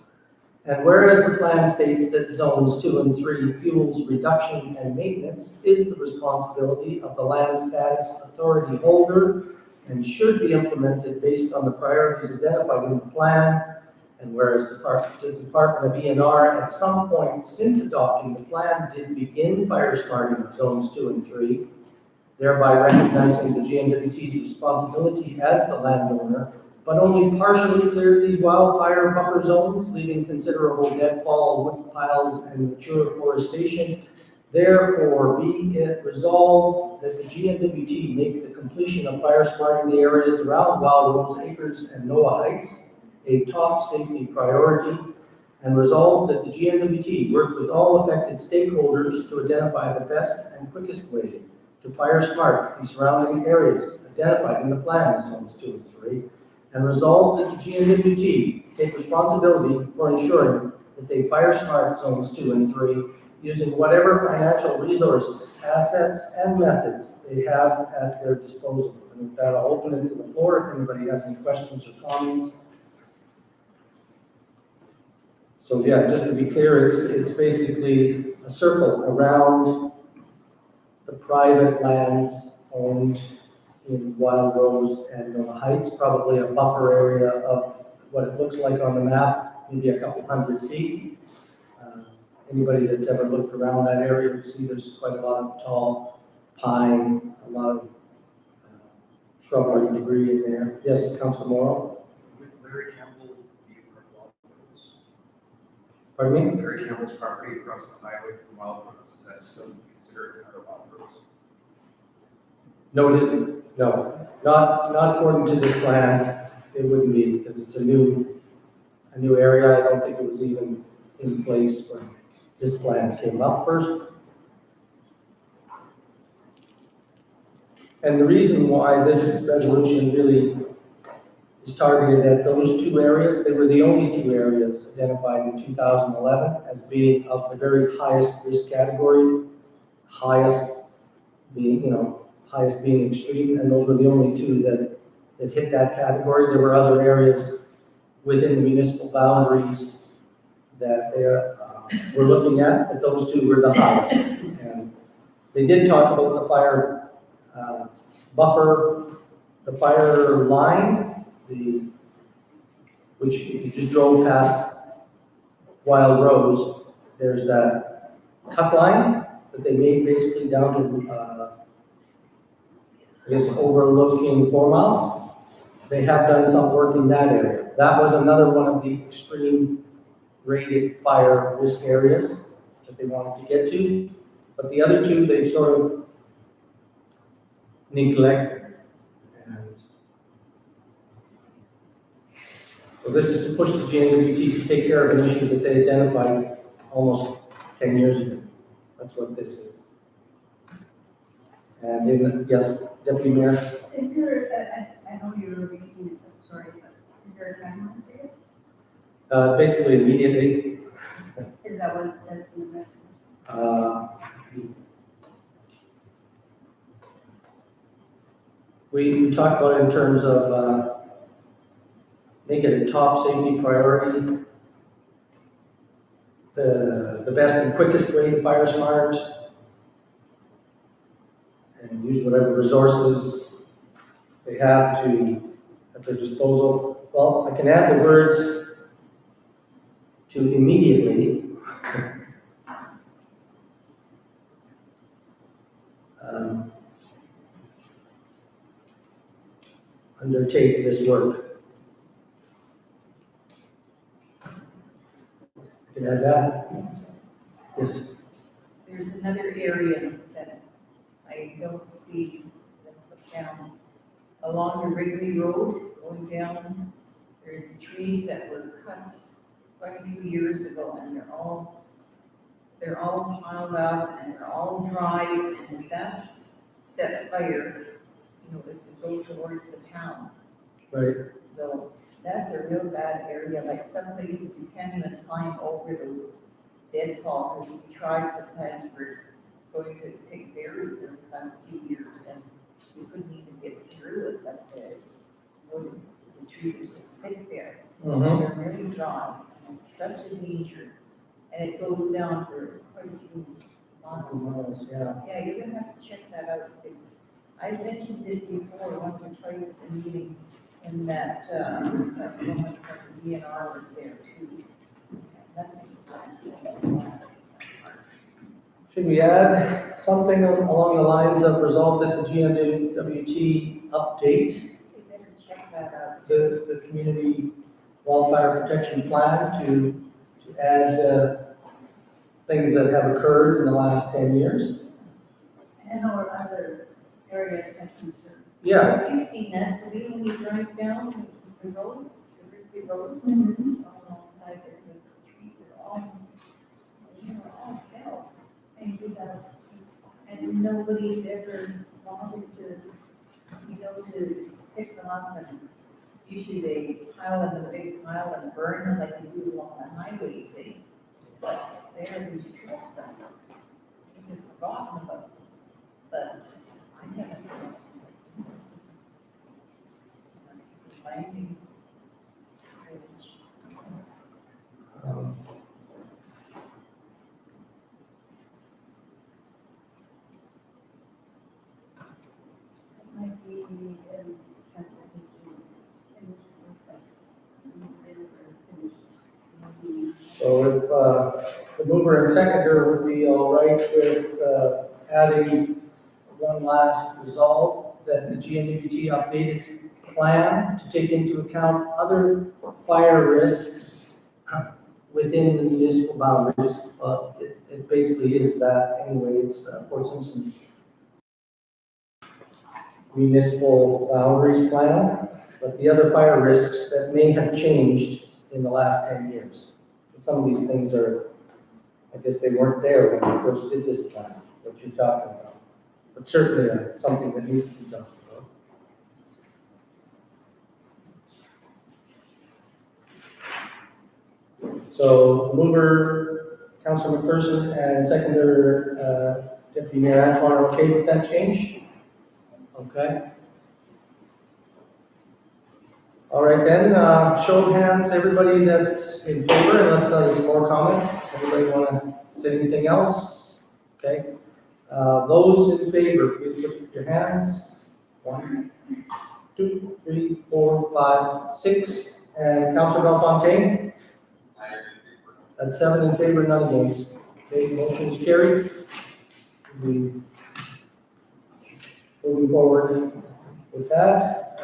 And whereas the plan states that zones 2 and 3 fuels reduction and maintenance is the responsibility of the land status authority holder and should be implemented based on the priorities identified in the plan. And whereas the Department of ENR at some point since adopting the plan did begin fire starting of zones 2 and 3, thereby recognizing the GNWT's responsibility as the landowner, but only partially cleared these wildfire buffer zones, leaving considerable deadfall, wood piles, and mature forestation. Therefore, be it resolved that the GNWT make the completion of fire smarting the areas around Wild Rose Acres and Noah Heights a top safety priority, And resolved that the GNWT work with all affected stakeholders to identify the best and quickest way to fire smart the surrounding areas identified in the plan, zones 2 and 3. And resolved that the GNWT take responsibility for ensuring that they fire smart zones 2 and 3 using whatever financial resources, assets, and methods they have at their disposal. And with that, I'll open it to the floor if anybody has any questions or comments. So yeah, just to be clear, it's basically a circle around the private lands owned in Wild Rose and Nova Heights, probably a buffer area of what it looks like on the map, maybe a couple hundred feet. Anybody that's ever looked around that area would see there's quite a lot of tall pine, a lot of shrubbery debris in there. Yes, Councilor Morrow? Would Larry Campbell be from Wild Rose? Pardon me? Larry Campbell's property across the highway from Wild Rose, is that still considered part of Wild Rose? No, it isn't. No, not according to this plan. It wouldn't be, because it's a new area. I don't think it was even in place when this plan came up first. And the reason why this resolution really is targeted at those two areas, they were the only two areas identified in 2011 as being of the very highest risk category, highest being extreme, and those were the only two that hit that category. There were other areas within the municipal boundaries that they were looking at, but those two were the highest. And they did talk about the fire buffer, the fire line, which if you just drove past Wild Rose, there's that cut line that they made basically down to, I guess, overlooking 4 Mile. They have done some work in that area. That was another one of the extreme rated fire risk areas that they wanted to get to. But the other two, they've sort of neglected. And so this is to push the GNWT to take care of an issue that they identified almost 10 years ago. That's what this is. And then, yes, Deputy Mayor? Is there, I know you're repeating it, I'm sorry, but is there a timeline for this? Basically immediately. Is that what it says in the resolution? We talked about it in terms of make it a top safety priority. The best and quickest way to fire smart, and use whatever resources they have at their disposal. Well, I can add the words to immediately. Undertake this work. I can add that. Yes. There's another area that I don't see that put down. Along the Wrigley Road, going down, there's trees that were cut quite a few years ago, and they're all piled up, and they're all dry, and if that's set fire, it would go towards the town. Right. So that's a real bad area, like some places you can't even climb over those deadfall, because we tried sometimes, we're going to pick berries in the last 2 years, and we couldn't even get through it, but the trees are so thick there. They're very dry, and it's such a danger, and it goes down for quite a few miles. Yeah, you're gonna have to check that out, because I mentioned it before, once or twice at the meeting, and that woman from the DNR was there too. Should we add something along the lines of resolve that the GNWT update You better check that out. the community wildfire protection plan to add things that have occurred in the last 10 years? And or other areas that concern. Yeah. Have you seen that, Sabine, when you drive down the road, the Ridley Road? Mhm. It's all alongside there, because the trees oh, hell, and do that. And nobody's ever bothered to, to pick them up, and usually they pile them in a big pile and burn them like they do along the highways, but there we just left them. We've forgotten about them, but I haven't. Finding. Um, Might be, So if the mover and seconder would be all right with adding one last resolve, that the GNWT update its plan to take into account other fire risks within the municipal boundaries. It basically is that anyway, it's Fort Simpson municipal boundaries plan, but the other fire risks that may have changed in the last 10 years. Some of these things are, I guess they weren't there when we first did this plan, what you're talking about. But certainly something that needs to be done. So mover, Councilor McPherson, and seconder, Deputy Mayor Antoine, are okay with that change? Okay. All right then, show of hands, everybody that's in favor, unless there's more comments. Anybody want to say anything else? Okay. Those in favor, please lift your hands. 1, 2, 3, 4, 5, 6. And Councilor Belfontaine? That's 7 in favor, none against. Okay, motion is carried. We moving forward with that.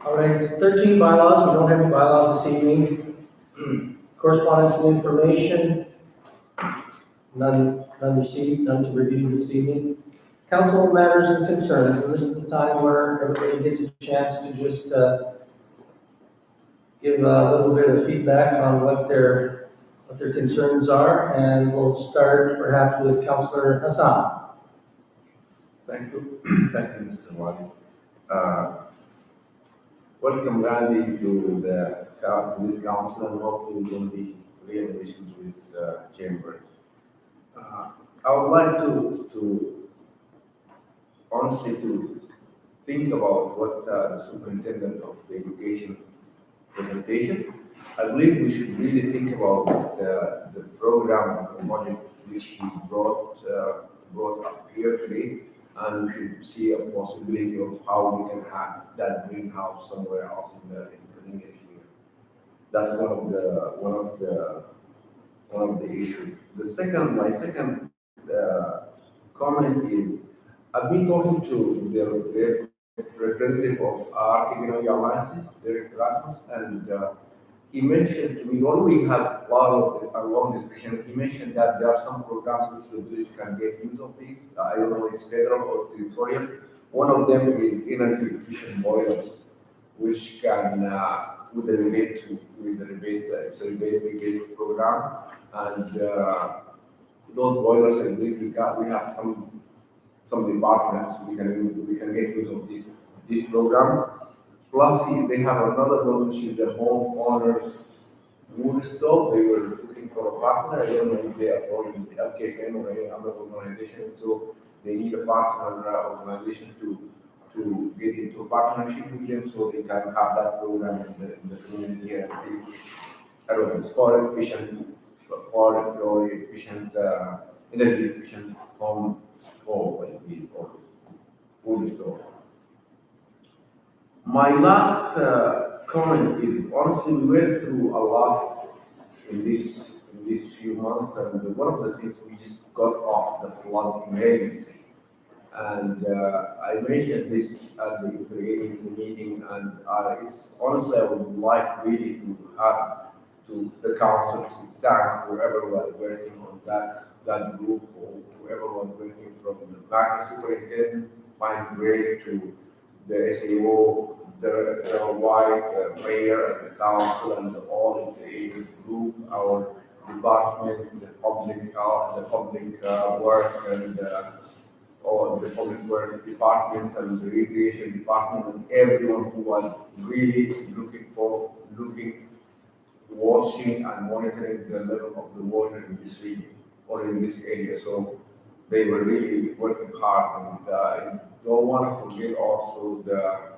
All right, 13 bylaws. We don't have any bylaws this evening. Correspondence and information. None received, none to review this evening. Council matters and concerns, and this is the time where everybody gets a chance to just give a little bit of feedback on what their concerns are, and we'll start perhaps with Councillor Hassan. Thank you. Thank you, Mr. Wali. Welcome, Randy, to this council, and hopefully we'll be re-elected to this chamber. I would like to honestly to think about what the superintendent of the education presentation. I believe we should really think about the program and the project which he brought up here today, and we should see a possibility of how we can have that greenhouse somewhere else in the community here. That's one of the issues. My second comment is, I've been talking to the representative of Artificial Alliances, Derek Rasmus, and he mentioned to me, although we had a long discussion, he mentioned that there are some programs which the village can get use of this. I don't know if it's federal or territorial. One of them is energy efficient boilers, which can, with the rebate, it's a rebate program. And those boilers, I believe we have some departments we can get use of these programs. Plus, they have another one which is the homeowners wood stove. They were looking for a partner. I don't know if they are following the LKFN or any other organization, so they need a partner organization to get into a partnership with them, so they can have that program in the community. And I don't know, it's called efficient, floor efficient, energy efficient home stove, like this, or wood stove. My last comment is, honestly, we went through a lot in these few months, and one of the things we just got off the flood emergency. And I mentioned this at the agency meeting, and it's honestly, I would like really to have the council to thank whoever was working on that group, or whoever was working from the back superintendent, fine grade, to the SAO, the wide mayor and the council and all of the areas group, our department, the public health, the public work and or the public work department and the recreation department and everyone who was really looking, watching and monitoring the level of the water in this region or in this area. So they were really working hard and I don't want to forget also the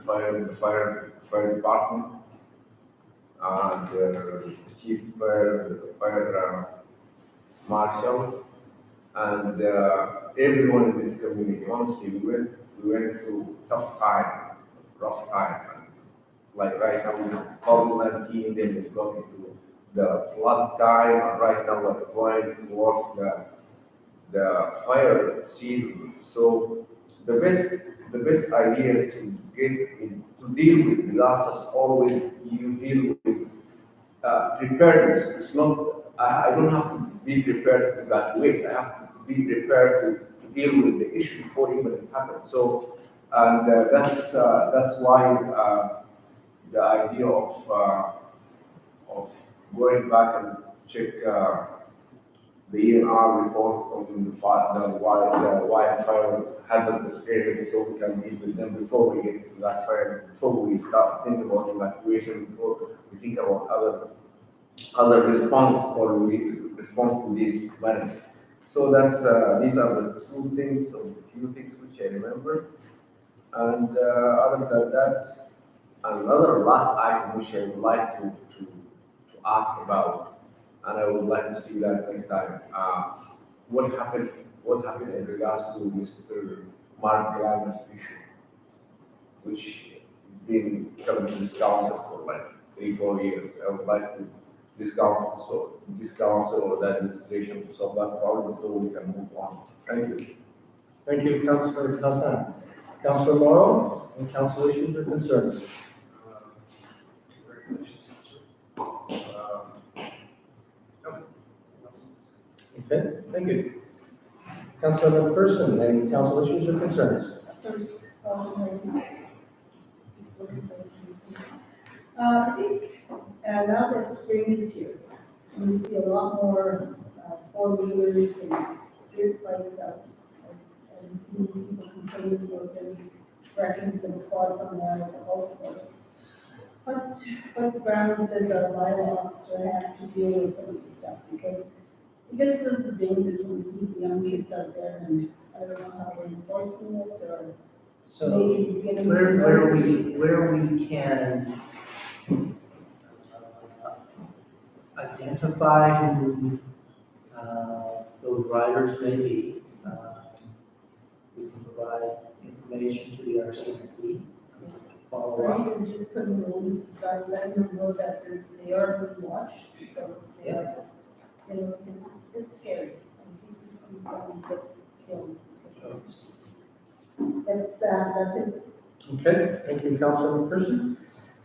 fire department and the chief fire marshal and everyone in this community. Honestly, we went through rough time. And like right now, we have COVID-19, then we got into the flood time, and right now we're going towards the fire season. So the best idea to to deal with disasters always you deal with preparedness. It's not, I don't have to be prepared to evaluate. I have to be prepared to deal with the issue before even it happens. So, and that's why the idea of going back and check the ENR report on the wildfire hazardous areas so we can deal with them before we get to that fire, before we start thinking about evacuation, before we think about other response or response to this management. So that's these are the two things or the few things which I remember. And other than that, another last item which I would like to ask about, and I would like to see that next time. What happened? What happened in regards to Mr. Mark Gallagher's issue, which has been coming to this council for like 3-4 years? I would like to this council or the administration to solve that problem so we can move on. Thank you. Thank you, Councillor Hassan. Councillor Morrow, any council issues or concerns? Congratulations, Councillor. No. Okay, thank you. Councillor McPherson, any council issues or concerns? First, I think now that spring is here, we see a lot more four-wheelers and dirt bikes out. And we see people complaining about them wreckings and spots on the golf course. What grounds does our bylaw officer have to deal with some of this stuff? Because I guess the dangerous when we see the young kids out there, and I don't know how we're enforcing it or So maybe getting some notices. where we can identify who those riders may be, we can provide information to the RCMP to follow Or up. even just putting rules and start letting them know that they are being watched because they are, because it's scary. I hate to see someone get killed. That's it. Okay, thank you, Councillor McPherson.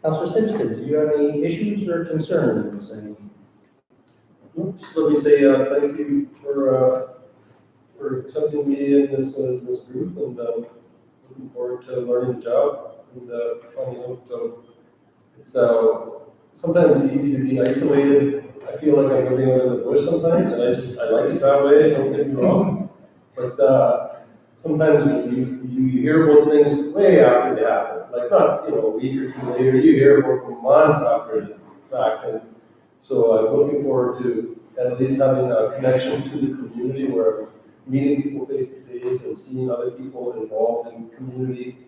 Councillor Simpson, do you have any issues or concerns? Just let me say thank you for accepting me in this group and looking forward to learning the job and finding out. It's sometimes easy to be isolated. I feel like I'm living out in the bush sometimes, and I like it that way. Don't get me wrong, but sometimes you hear about things way after they happen. Like not a week or two later, you hear about them months after the fact. And so I'm looking forward to at least having a connection to the community where I'm meeting people face to face and seeing other people involved in the community.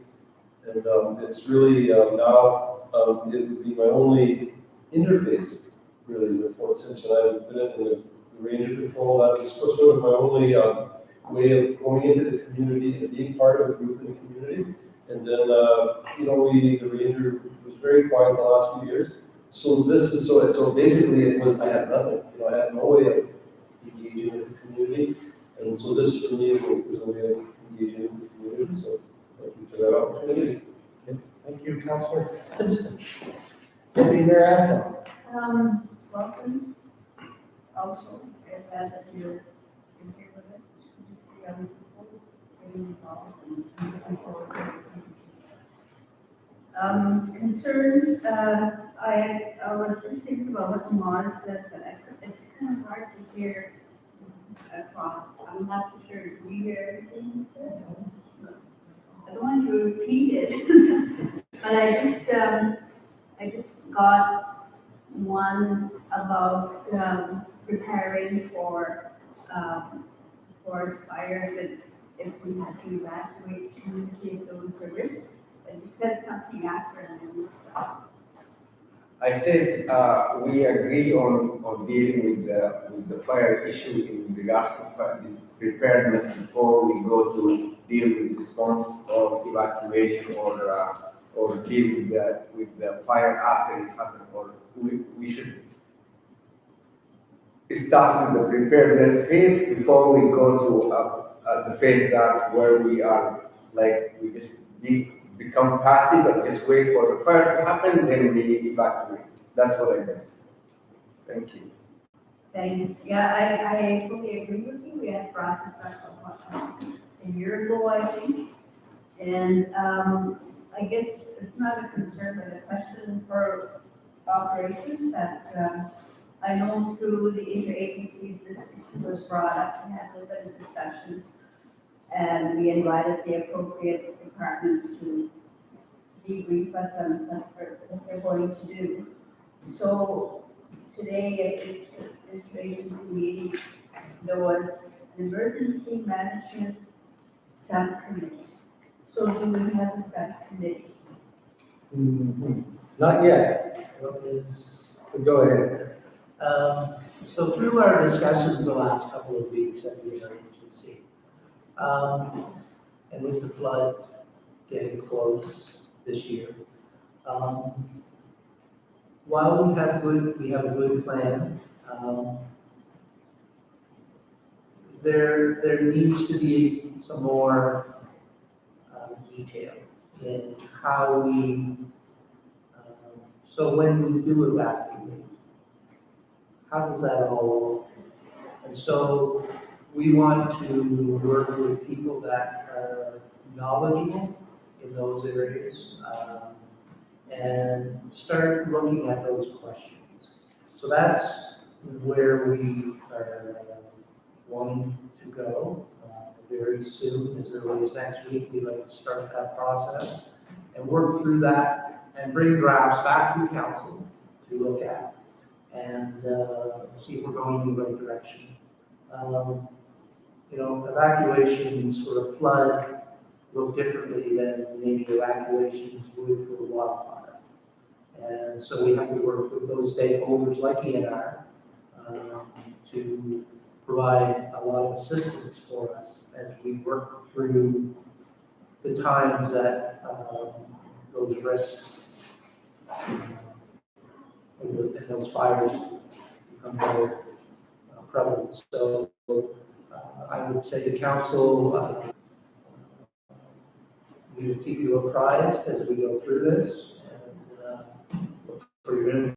And it's really now it would be my only interface really with Fort Simpson. I've been in the ranger patrol. That was sort of my only way of going into the community and being part of a group in the community. And then the ranger was very quiet the last few years. So this is so basically it was I had nothing. I had no way of engaging with the community. And so this for me was a way of engaging with the community. So thank you for that opportunity. Okay, thank you, Councillor Simpson. Deputy Mayor Anton. Welcome. Also, I'm glad that you're in here with us. It's good to see other people getting involved and looking forward to it. Concerns, I was just thinking about what Maz said, but it's kind of hard to hear across. I'm not too sure, do you hear everything he said? I don't want you to repeat it, but I just got one about, preparing for fire, but if we have to evacuate, communicate those risks. And you said something after and then you stopped. I said, we agree on dealing with the fire issue in regards to the preparedness before we go to deal with response or evacuation or deal with the fire after it happened, or we should start with the preparedness phase before we go to the phase that where we are like, we just become passive and just wait for the fire to happen, then we evacuate. That's what I meant. Thank you. Thanks. Yeah, I fully agree with you. We had brought this up a year ago, I think. And I guess it's not a concern, but a question for operations that I know through the interagencies, this was brought up, we had a little bit of discussion. And we invited the appropriate departments to debrief us on what they're going to do. So today at the interagency meeting, there was an emergency management subcommittee. So do we have a subcommittee? Not yet. Go ahead. So through our discussions the last couple of weeks at the interagency, and with the flood getting close this year, while we have a good plan, there needs to be some more detail in how we, so when we do evacuate, how does that all work? And so we want to work with people that are knowledgeable in those areas, and start looking at those questions. So that's where we are wanting to go very soon, as early as next week. We'd like to start that process and work through that and bring drafts back to council to look at and see if we're going in the right direction. Evacuations for a flood look differently than maybe evacuations would for a wildfire. And so we have to work with those stakeholders like ENR to provide a lot of assistance for us as we work through the times that those risks and those fires become more prevalent. So I would say the council, we will keep you apprised as we go through this, and look for your input.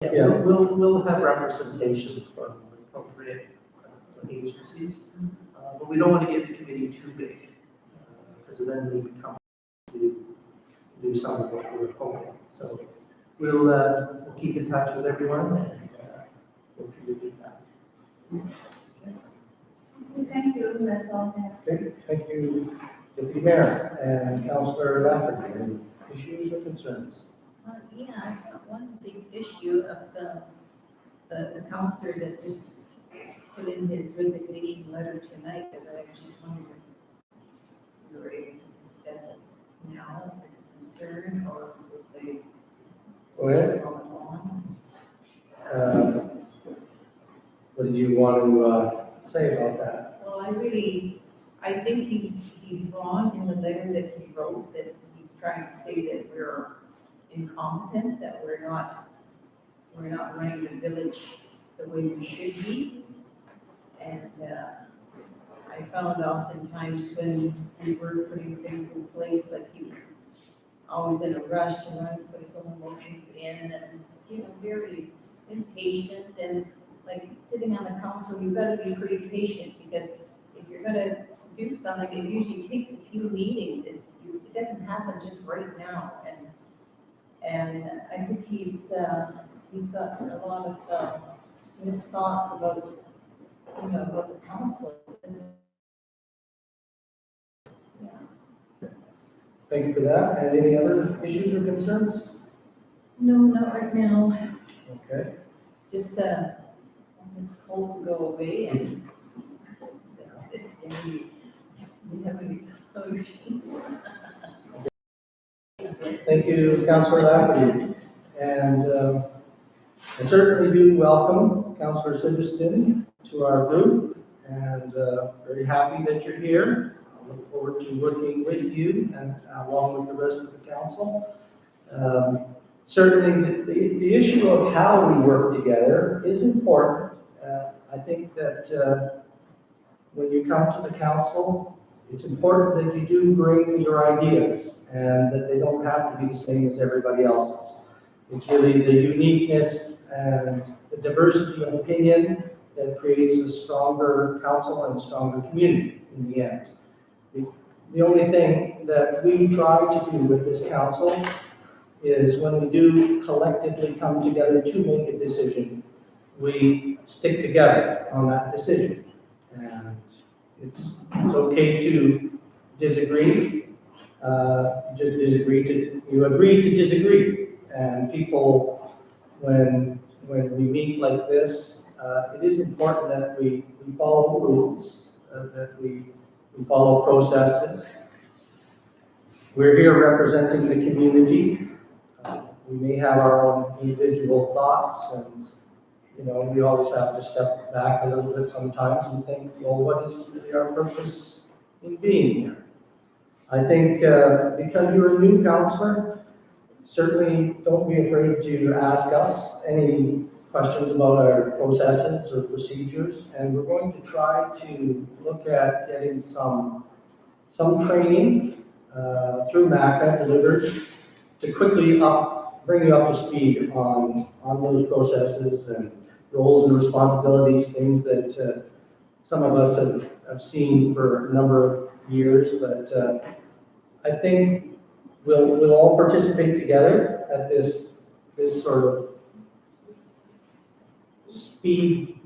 Yeah, we'll have representation from appropriate agencies, but we don't want to get the committee too big, because then we become to do some of what we're hoping. So we'll keep in touch with everyone and we'll keep your feedback. Thank you, that's all I have. Okay, thank you, Deputy Mayor and Councillor Lafferty. Any issues or concerns? Yeah, I've got one big issue of the councillor that just put in his resignation letter tonight, that I just wondered if you were able to discuss it now, the concern, or if they Go ahead. What do you want to say about that? Well, I think he's wrong in the letter that he wrote, that he's trying to say that we're incompetent, that we're not running the village the way we should be. And I found oftentimes when we were putting things in place, like he was always in a rush to run, put his own motions in, and, very impatient. And like sitting on the council, you've got to be pretty patient, because if you're gonna do something, it usually takes a few meetings. It doesn't happen just right now. And And I think he's got a lot of, his thoughts about, about the council. Thank you for that. And any other issues or concerns? No, not right now, Okay. just, want this cold to go away and that's it. And we have any solutions. Thank you, Councillor Lafferty. And I certainly do welcome Councillor Siviston to our group, and very happy that you're here. I look forward to working with you and along with the rest of the council. Certainly, the issue of how we work together is important. I think that when you come to the council, it's important that you do bring your ideas and that they don't have to be the same as everybody else's. It's really the uniqueness and the diversity of opinion that creates a stronger council and a stronger community in the end. The only thing that we try to do with this council is when we do collectively come together to make a decision, we stick together on that decision. And it's okay to disagree, you agree to disagree. And people, when we meet like this, it is important that we follow rules, that we follow processes. We're here representing the community. We may have our own individual thoughts, and we always have to step back a little bit sometimes and think, well, what is really our purpose in being here? I think because you're a new councillor, certainly don't be afraid to ask us any questions about our processes or procedures, and we're going to try to look at getting some training through MACA delivered to quickly bring you up to speed on those processes and roles and responsibilities, things that some of us have seen for a number of years, but I think we'll all participate together at this sort of speeding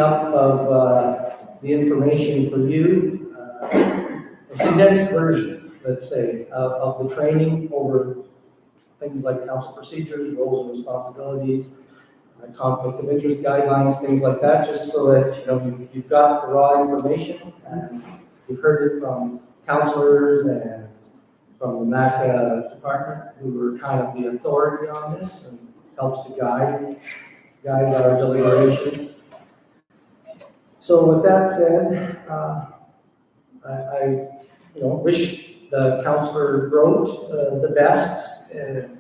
up of the information for you, a condensed version, let's say, of the training over things like council procedures, roles and responsibilities, conflict of interest guidelines, things like that, just so that you've got the raw information and you've heard it from councillors and from the MACA department, who are kind of the authority on this and helps to guide our deliberations. So with that said, I wish the councillor Grote the best. And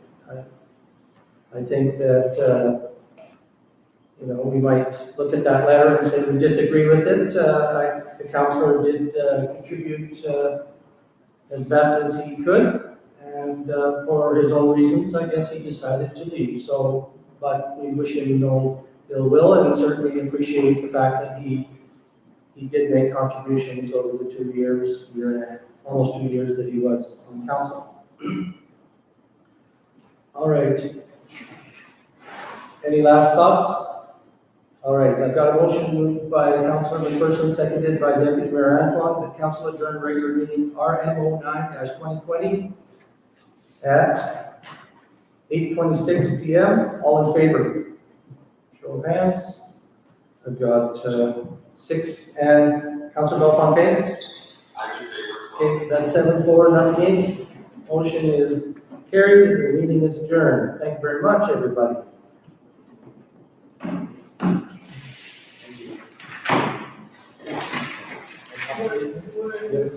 I think that we might look at that letter and say we disagree with it. The councillor did contribute as best as he could, and for his own reasons, I guess he decided to leave. So, but we wish him no ill will, and certainly appreciate the fact that he did make contributions over the 2 years, almost 2 years that he was on council. All right. Any last thoughts? All right, I've got a motion moved by Councillor McPherson, seconded by Deputy Mayor Antoine, that council adjourn regular meeting RM10-2020 at 8:26 p.m. All in favor? Show of hands. I've got 6, and Councillor Bellefontaine? Okay, that's 7-4, none against. Motion is carried, and the meeting is adjourned. Thank you very much, everybody. Yes.